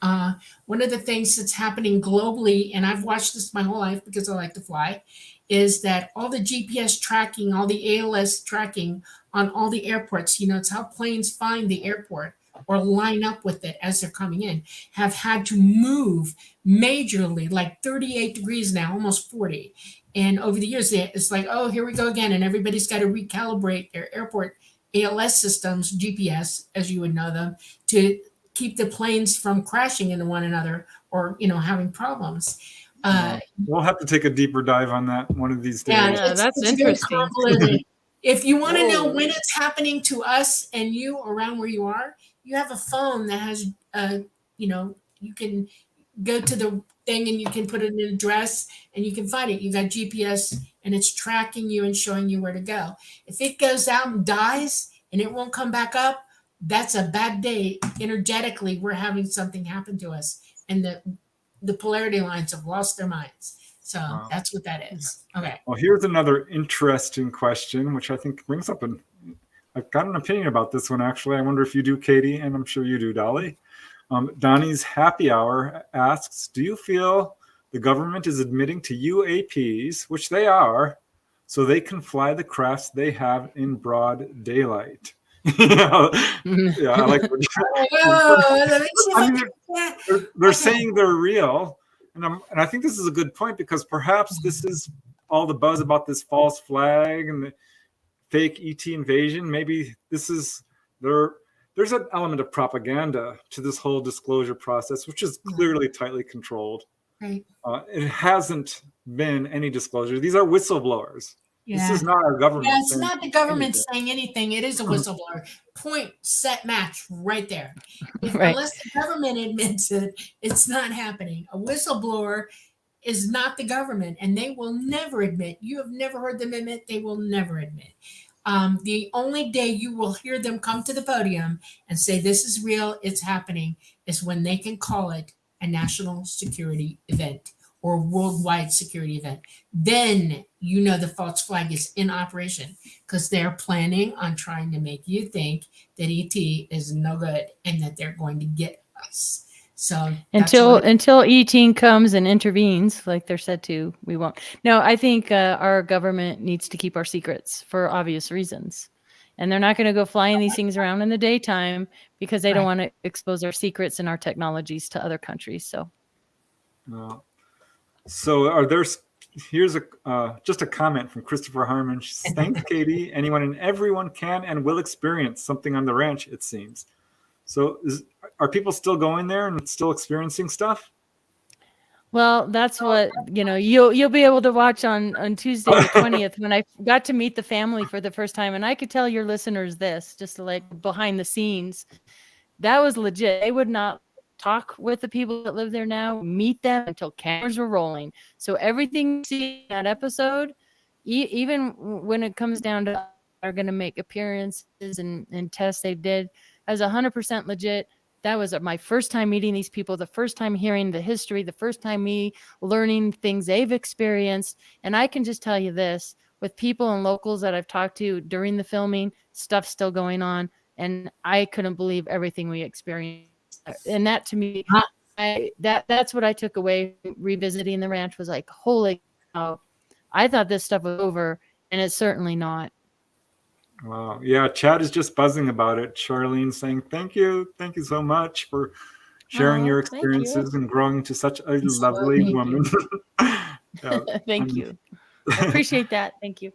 One of the things that's happening globally, and I've watched this my whole life because I like to fly, is that all the GPS tracking, all the ALS tracking on all the airports, it's how planes find the airport or line up with it as they're coming in, have had to move majorly, like 38 degrees now, almost 40. And over the years, it's like, oh, here we go again. And everybody's got to recalibrate their airport ALS systems, GPS, as you would know them, to keep the planes from crashing into one another or, having problems. We'll have to take a deeper dive on that one of these days. Yeah, that's interesting. If you want to know when it's happening to us and you around where you are, you have a phone that has, you can go to the thing and you can put in an address and you can find it. You got GPS and it's tracking you and showing you where to go. If it goes out and dies and it won't come back up, that's a bad day. Energetically, we're having something happen to us, and the polarity lines have lost their minds. So that's what that is. Okay. Well, here's another interesting question, which I think brings up I've got an opinion about this one, actually. I wonder if you do, Katie, and I'm sure you do, Dolly. Donnie's Happy Hour asks, do you feel the government is admitting to UAPs, which they are, so they can fly the crafts they have in broad daylight? Yeah, I like they're saying they're real. And I think this is a good point, because perhaps this is all the buzz about this false flag and the fake ET invasion. Maybe this is there's an element of propaganda to this whole disclosure process, which is clearly tightly controlled. Right. It hasn't been any disclosure. These are whistleblowers. Yeah. This is not our government. Yeah, it's not the government saying anything. It is a whistleblower. Point, set, match, right there. Unless the government admits it, it's not happening. A whistleblower is not the government, and they will never admit. You have never heard them admit. They will never admit. The only day you will hear them come to the podium and say this is real, it's happening, is when they can call it a national security event or worldwide security event. Then you know the false flag is in operation, because they're planning on trying to make you think that ET is no good and that they're going to get us. So until ET comes and intervenes, like they're said to, we won't. No, I think our government needs to keep our secrets for obvious reasons. And they're not going to go flying these things around in the daytime because they don't want to expose our secrets and our technologies to other countries. So, here's just a comment from Christopher Harmon. She says, thanks, Katie. Anyone and everyone can and will experience something on the ranch, it seems. So are people still going there and still experiencing stuff? Well, that's what, you'll be able to watch on Tuesday the 20th, when I got to meet the family for the first time. And I could tell your listeners this, just like behind the scenes, that was legit. They would not talk with the people that live there now, meet them until cameras were rolling. So everything you see in that episode, even when it comes down to are going to make appearances and tests they did, as 100% legit. That was my first time meeting these people, the first time hearing the history, the first time me learning things they've experienced. And I can just tell you this, with people and locals that I've talked to during the filming, stuff's still going on. And I couldn't believe everything we experienced. And that to me, that's what I took away revisiting the ranch, was like, holy cow, I thought this stuff was over, and it's certainly not. Wow. Yeah, Chad is just buzzing about it. Charlene saying, thank you so much for sharing your experiences and growing to such a lovely woman. Thank you. I appreciate that. Thank you.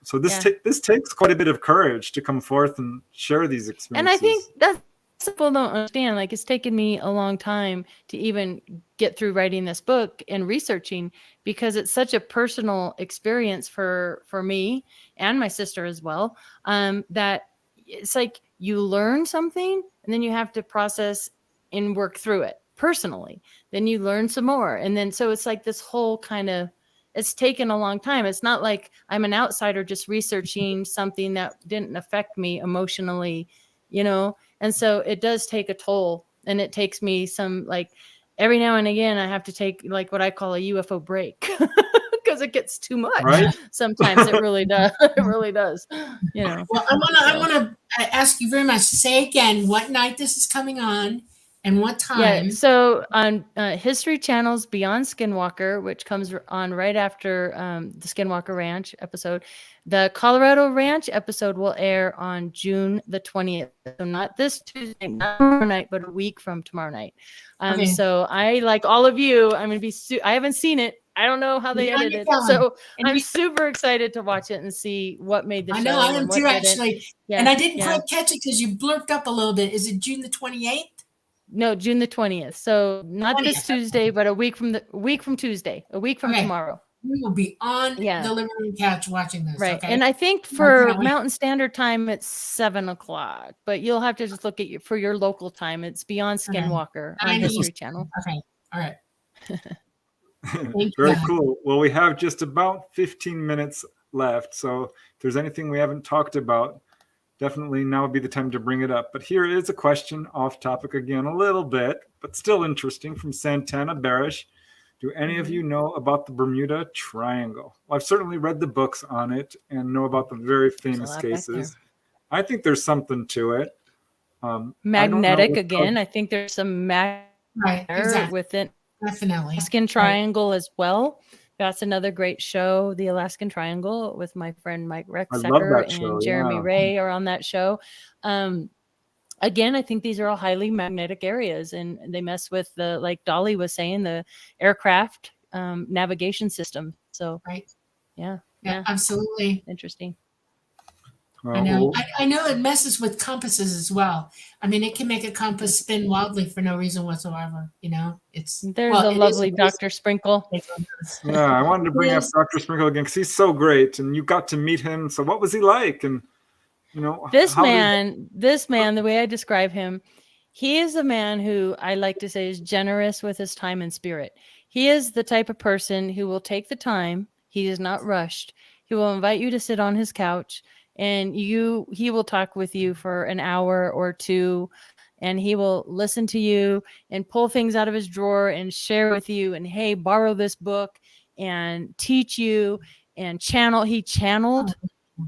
So this takes quite a bit of courage to come forth and share these experiences. And I think that's people don't understand. Like, it's taken me a long time to even get through writing this book and researching, because it's such a personal experience for me and my sister as well, that it's like you learn something and then you have to process and work through it personally. Then you learn some more. And then, so it's like this whole kind of, it's taken a long time. It's not like I'm an outsider just researching something that didn't affect me emotionally, And so it does take a toll, and it takes me some, like, every now and again, I have to take like what I call a UFO break, because it gets too much. Right? Sometimes it really does. It really does. Well, I want to ask you very much. Say again what night this is coming on and what time. Yeah. So on History Channel's Beyond Skinwalker, which comes on right after the Skinwalker Ranch episode, the Colorado Ranch episode will air on June the 20th. So not this Tuesday, not tomorrow night, but a week from tomorrow night. So I, like all of you, I'm going to be, I haven't seen it. I don't know how they edited it. So I'm super excited to watch it and see what made the show. I know, I am too, actually. Yeah, and I didn't quite catch it because you blurped up a little bit. Is it June the 28th? No, June the 20th. So not 20th. This Tuesday, but a week from Tuesday, a week from tomorrow. We will be on the living room couch watching this. Right. Okay? And I think for Mountain Standard Time, it's 7:00, but you'll have to just look at for your local time. It's Beyond Skinwalker on History Channel. Okay. All right. Thank Very you. cool. Well, we have just about 15 minutes left. So if there's anything we haven't talked about, definitely now would be the time to bring it up. But here is a question off topic again a little bit, but still interesting, from Santana Barish. Do any of you know about the Bermuda Triangle? Well, I've certainly read the books on it and know about the very famous lot back cases. I think there's something to it. Magnetic again. I think there's some Right. Exactly. within Definitely. Alaskan Triangle as well. That's another great show, The Alaskan Triangle, with my friend Mike Rexecker and Jeremy Ray are on that show. Again, I think these are all highly magnetic areas, and they mess with the, like Dolly was saying, the aircraft navigation system. So, right. Yeah, absolutely. Interesting. I know. I know it messes with compasses as well. I mean, it can make a compass spin wildly for no reason whatsoever. You know, there's a lovely Dr. Sprinkle. Yeah, I wanted to bring up Dr. Sprinkle again because he's so great, and you got to meet him. So, what was he like? And this man, the way I describe him, he is a man who I like to say is generous with his time and spirit. He is the type of person who will take the time. He is not rushed. He will invite you to sit on his couch, and he will talk with you for an hour or two, and he will listen to you and pull things out of his drawer and share with you, and hey, borrow this book and teach you and channel. He channeled.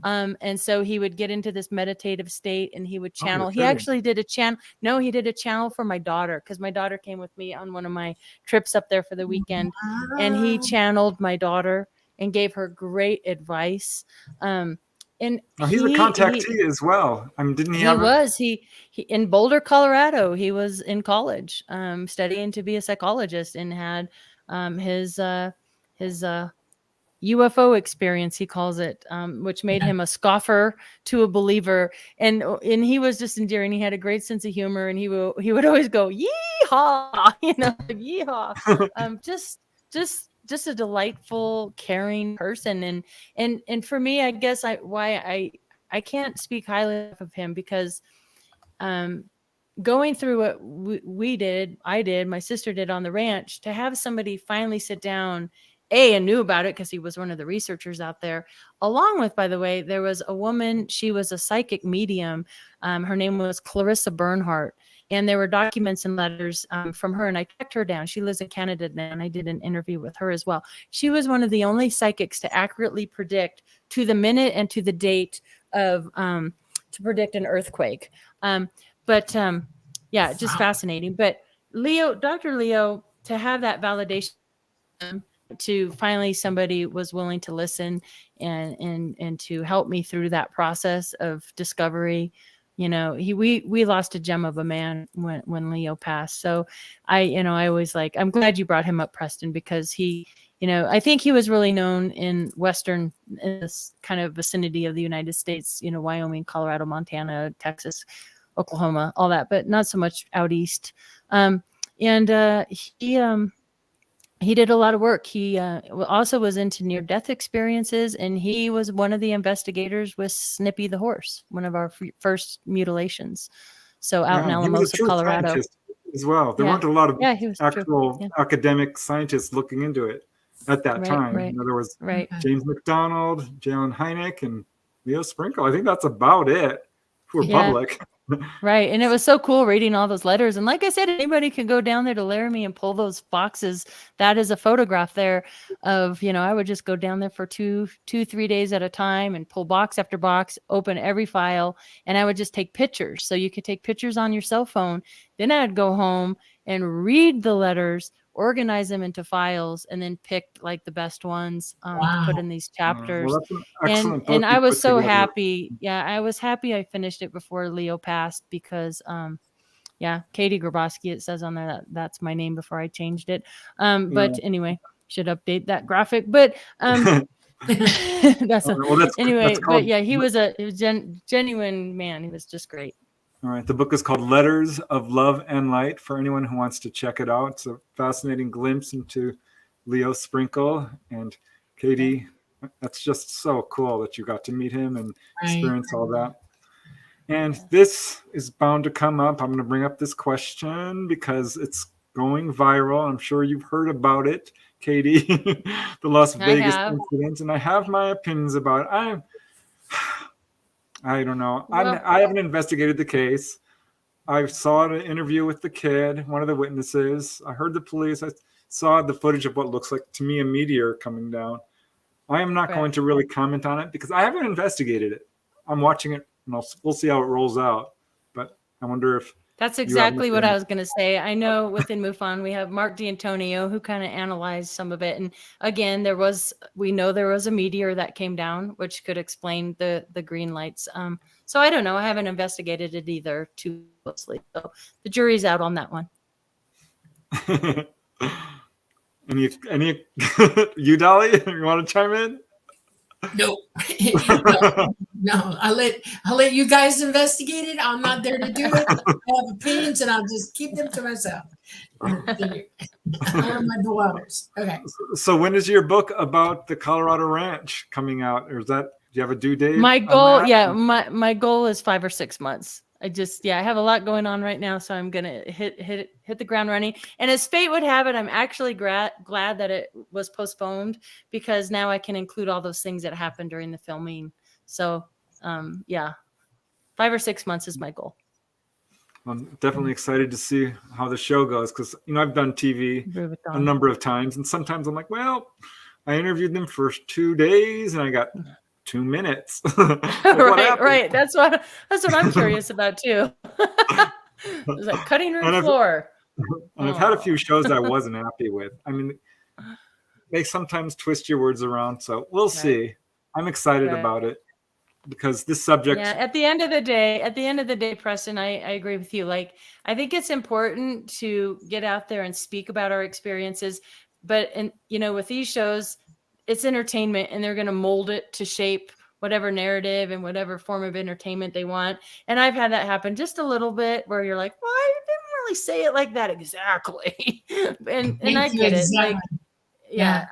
And so he would get into this meditative state and he would channel. He actually did a channel. No, he did a channel for my daughter, because my daughter came with me on one of my trips up there for the weekend. And he channeled my daughter and gave her great advice. And he's a contactee as well. I mean, didn't he? He in Boulder, Colorado. He was in college, studying to be a psychologist, and had his UFO experience, he calls it, which made him a scoffer to a believer, and he was just endearing. He had a great sense of humor, and he would always go yeehaw, yeehaw. Just a delightful, caring person, and for me, I guess I can't speak highly of him, because going through what I did, my sister did on the ranch, to have somebody finally sit down and knew about it because he was one of the researchers out there. Along with, by the way, there was a woman, she was a psychic medium. Her name was Clarissa Bernhardt. And there were documents and letters from her, and I tracked her down. She lives in Canada now, and I did an interview with her as well. She was one of the only psychics to accurately predict to the minute and to the date of, to predict an earthquake. Just fascinating. But Dr. Leo, to have that validation, to finally somebody was willing to listen and to help me through that process of discovery. We lost a gem of a man when Leo passed. So I always I'm glad you brought him up, Preston, because he, I think he was really known in in this kind of vicinity of the United States, Wyoming, Colorado, Montana, Texas, Oklahoma, all that, but not so much out east. He did a lot of work. He also was into near-death experiences, and he was one of the investigators with Snippy the horse, one of our first mutilations. So out in Alamosa, Colorado. As well. There weren't a lot of actual academic scientists looking into it at that time. Right. There was James McDonald, Jalen Hynek, and Leo Sprinkle. I think that's about it for public. Right. And it was so cool reading all those letters. And like I said, anybody can go down there to Laramie and pull those boxes. That is a photograph there of, I would just go down there for 3 days at a time and pull box after box, open every file. And I would just take pictures. So you could take pictures on your cell phone. Then I'd go home and read the letters, organize them into files, and then pick the best ones to put in these chapters. And I was so happy. Yeah, I was happy I finished it before Leo passed, because Katie Grabowski, it says on there that's my name before I changed it. But anyway, should update that graphic. But he was a genuine man. He was just great. All right. The book is called Letters of Love and Light, for anyone who wants to check it out. It's a fascinating glimpse into Leo Sprinkle. And Katie, that's just so cool that you got to meet him and experience all that. And this is bound to come up. I'm going to bring up this question because it's going viral. I'm sure you've heard about it, Katie, the Las Vegas incident, and I have my opinions about it. I don't know. I haven't investigated the case. I saw an interview with the kid, one of the witnesses. I heard the police. I saw the footage of what looks like to me a meteor coming down. I am not going to really comment on it because I haven't investigated it. I'm watching it, and we'll see how it rolls out. But I wonder if that's exactly what I was going to say. I know within MUFON we have Mark D'Antonio who kind of analyzed some of it, and again, we know there was a meteor that came down, which could explain the green lights. So I don't know. I haven't investigated it either too closely. So the jury's out on that one. Any you, Dolly? You want to chime in? No. No. I'll let you guys investigate it. I'm not there to do it. I have opinions, and I'll just keep them to myself. One of my dwellers. Okay. So when is your book about the Colorado Ranch coming out? Or do you have a due date? My goal, my goal is 5 or 6 months. I have a lot going on right now, so I'm gonna hit the ground running. And as fate would have it, I'm actually glad that it was postponed because now I can include all those things that happened during the filming. So, 5 or 6 months is my goal. I'm definitely excited to see how the show goes because I've done TV a number of times, and sometimes I'm like, well, I interviewed them for 2 days, and I got 2 minutes. right. That's what I'm curious about too. It's like cutting room floor. And I've had a few shows that I wasn't happy with. I mean, they sometimes twist your words around, so we'll see. I'm excited about it because this subject. Yeah. At the end of the day, Preston, I agree with you. Like, I think it's important to get out there and speak about our experiences, but with these shows, it's entertainment, and they're going to mold it to shape whatever narrative and whatever form of entertainment they want. And I've had that happen just a little bit where you're like, well, I didn't really say it like that exactly. and I get it. Like,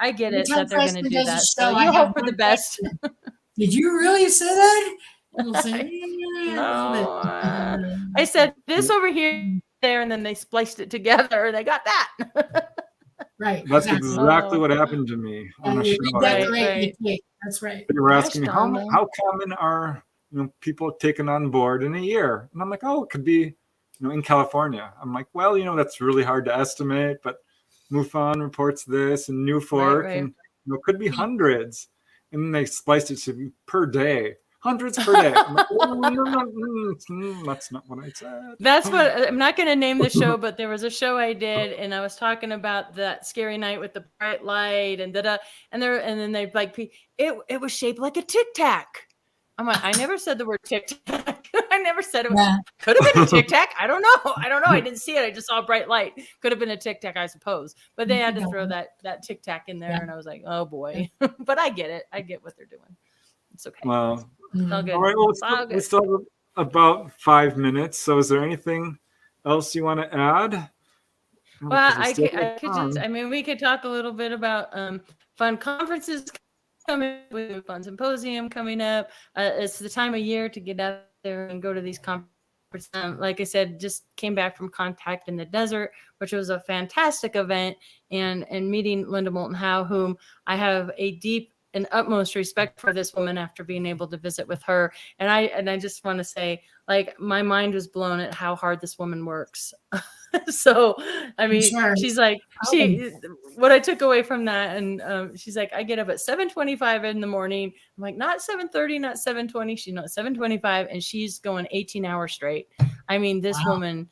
I get it that they're going to do that. So you hope for the best. Did you really say that? No. I said this over here, there, and then they spliced it together, and they got that. Right. That's exactly what happened to me on a show. That's right. They were asking me how common are people taken on board in a year, and I'm like, it could be in California. I'm like, well, that's really hard to estimate, but MUFON reports this, and New Fork, and it could be hundreds, and then they spliced it to per day. Hundreds per day. I'm like, that's not what I said. That's what I'm not going to name the show, but there was a show I did, and I was talking about that scary night with the bright light and and then they like it was shaped like a Tic Tac. I'm like, I never said the word Tic Tac. I never said it was. Could have been a Tic Tac. I don't know. I didn't see it. I just saw a bright light. Could have been a Tic Tac, I suppose. But they had to throw that Tic Tac in there, and I was like, oh boy. But I get it. I get what they're doing. It's okay. Well, it's all good. All right. Well, we still have about 5 minutes. So, is there anything else you want to add? Well, we could talk a little bit about fun conferences coming up, with Fun Symposium coming up. It's the time of year to get out there and go to these conferences. Like I said, just came back from Contact in the Desert, which was a fantastic event, and meeting Linda Moulton Howe, whom I have a deep and utmost respect for this woman after being able to visit with her. And I just want to say, like, my mind was blown at how hard this woman works. So, I mean, she's like, what I took away from that. And she's like, I get up at 7:25 in the morning. I'm like, not 7:30, not 7:20. She's not 7:25, and she's going 18 hours straight. I mean, this woman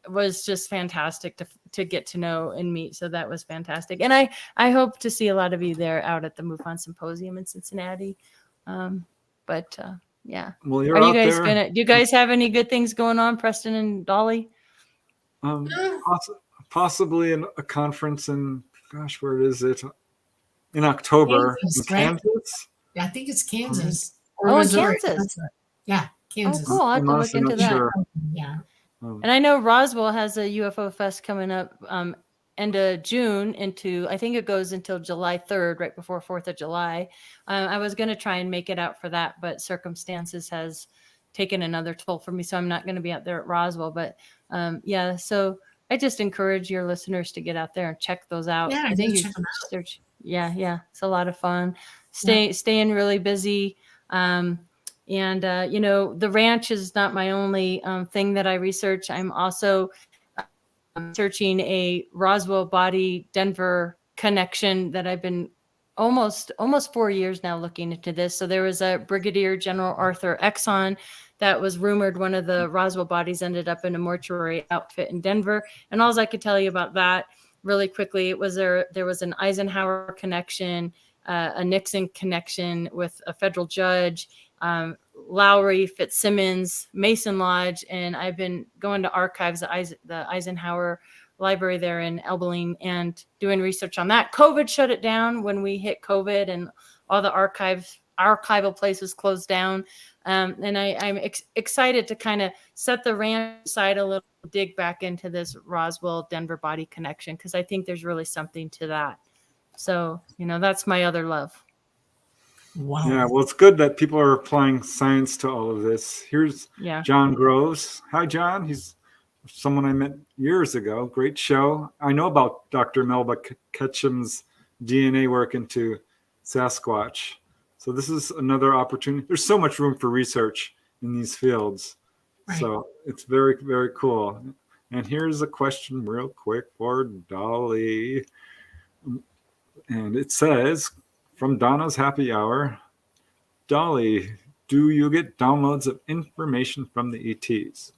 was just fantastic to get to know and meet. So that was fantastic. And I hope to see a lot of you there out at the MUFON Symposium in Cincinnati. Yeah. Well, you're Are you out guys there. do you guys have any good things going on, Preston and Dolly? Possibly a conference in, where is it? In October. Kansas? Yeah, I think it's Kansas. In Kansas. Yeah, Kansas. Oh, cool. I'll have to look into that. Sure. Yeah. And I know Roswell has a UFO Fest coming up end of June I think it goes until July 3rd, right before 4th of July. I was going to try and make it out for that, but circumstances has taken another toll for me. So I'm not going to be out there at Roswell, but so I just encourage your listeners to get out there and check those out. Yeah, I think you check 'em out. search. Yeah, it's a lot of fun. Staying really busy. The ranch is not my only thing that I research. I'm also searching a Roswell body Denver connection that I've been almost 4 years now looking into this. So there was a Brigadier General Arthur Exxon that was rumored one of the Roswell bodies ended up in a mortuary outfit in Denver. And all I could tell you about that really quickly, there was an Eisenhower connection, a Nixon connection with a federal judge, Lowry, Fitzsimmons, Mason Lodge, and I've been going to archives, the Eisenhower Library there in Elbeling, and doing research on that. COVID shut it down when we hit COVID, and all the archival places closed down. And I'm excited to kind of set the ranch aside a little, dig back into this Roswell Denver body connection, because I think there's really something to that. So, that's my other love. Wow. Yeah, well, it's good that people are applying science to all of this. Here's John Groves. Hi, John. He's someone I met years ago. Great show. I know about Dr. Melba Ketchum's DNA work into Sasquatch. So this is another opportunity. There's so much room for research in these fields. Right. So it's very, very cool. And here's a question real quick for Dolly. And it says, from Donna's Happy Hour, Dolly, do you get downloads of information from the ETs?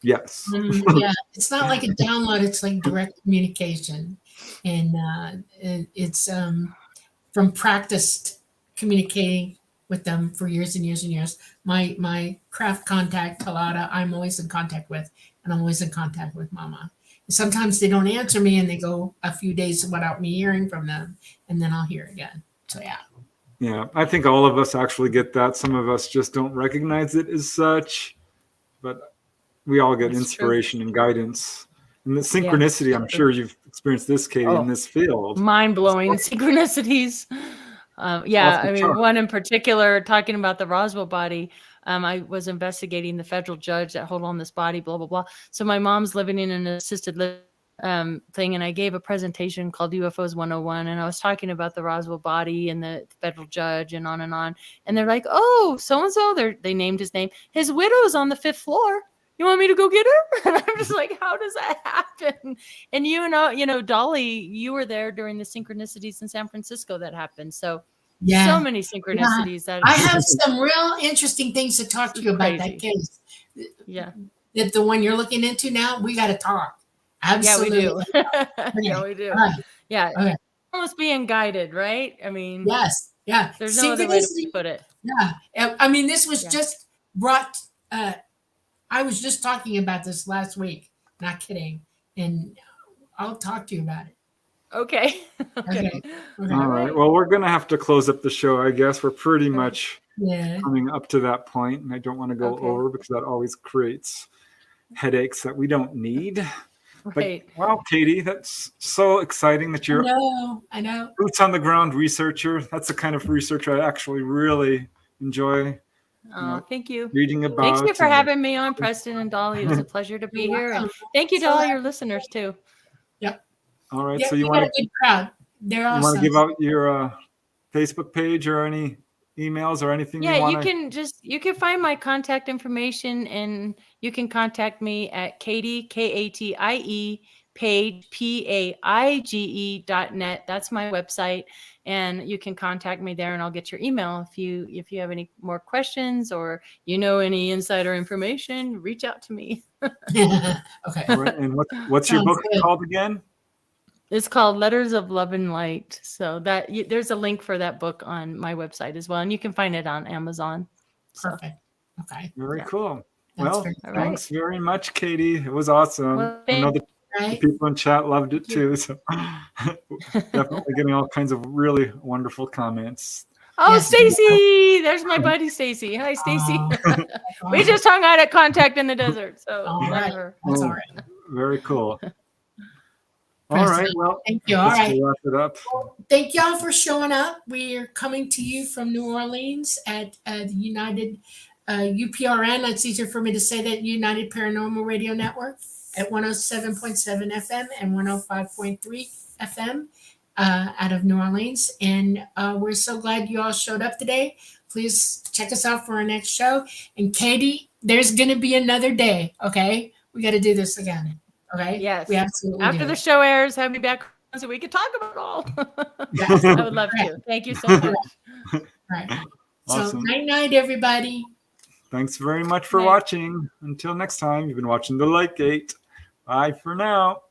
Yes. Yeah, it's not like a download, it's like direct communication. And it's from practiced communicating with them for years and years and years. My craft contact, Talada, I'm always in contact with, and I'm always in contact with Mama. Sometimes they don't answer me and they go a few days without me hearing from them, and then I'll hear again. So yeah. Yeah, I think all of us actually get that. Some of us just don't recognize it as such, but we all get inspiration and guidance. And the synchronicity, I'm sure you've experienced this, Katie, in this field. Mind-blowing synchronicities. I mean, one in particular, talking about the Roswell body, I was investigating the federal judge that hold on this body, blah, blah, blah. So my mom's living in an assisted living thing, and I gave a presentation called UFOs 101, and I was talking about the Roswell body and the federal judge and on. And they're like, oh, so-and-so, they named his name. His widow's on the 5th floor. You want me to go get her? And I'm just like, how does that happen? And Dolly, you were there during the synchronicities in San Francisco that happened. So so many synchronicities. That I have some real interesting things to talk to you about that case. Yeah. The one you're looking into now, we got to talk. Absolutely. Yeah, we do. Yeah, we do. Right. Yeah. Okay. Almost being guided, right? I mean, yes. Yeah. There's no other way to put it. Yeah. I mean, this was just brought, I was just talking about this last week, not kidding. And I'll talk to you about it. Okay. Okay. All right. Well, we're going to have to close up the show, I guess. We're pretty much coming up to that point, and I don't want to go over because that always creates headaches that we don't need. Right. But, wow, Katie, that's so exciting that you're I know. boots on the ground researcher. That's the kind of research I actually really enjoy. Thank you. Reading about. Thank you for having me on, Preston and Dolly. It was a pleasure to be here. And thank you to all your listeners, too. Yep. All right. Yeah, so you want a good crowd. They're awesome. You want to give out your Facebook page or any emails or anything? Yeah, you can find my contact information, and you can contact me at Katie, Katie, Paige, PAIGE.net. That's my website. And you can contact me there, and I'll get your email. If you have any more questions or any insider information, reach out to me. Okay. All right. And what's your book called again? It's called Letters of Love and Light. So there's a link for that book on my website as well, and you can find it on Amazon. Perfect. Okay. Very cool. That's thanks very much, Katie. It was awesome. Well, I know the people in chat loved it too. So definitely getting all kinds of really wonderful comments. Oh, Stacy! There's my buddy Stacy. Hi, Stacy. We just hung out at Contact in the Desert. So all right. That's all right. Very cool. All right. Well, thank you. All right. Wrap it up. Well, thank y'all for showing up. We are coming to you from New Orleans at the United UPRN. It's easier for me to say that, United Paranormal Radio Network. at 107.7 FM and 105.3 FM out of New Orleans. And we're so glad you all showed up today. Please check us out for our next show. And Katie, there's going to be another day, okay? We got to do this again, okay? Yes. We absolutely After do. the show airs, have me back so we can talk about it all. Yes. I would love to. Thank you so much. All right. Awesome. So night, everybody. Thanks very much for Night. watching. Until next time, you've been watching The Light Gate. Bye for now.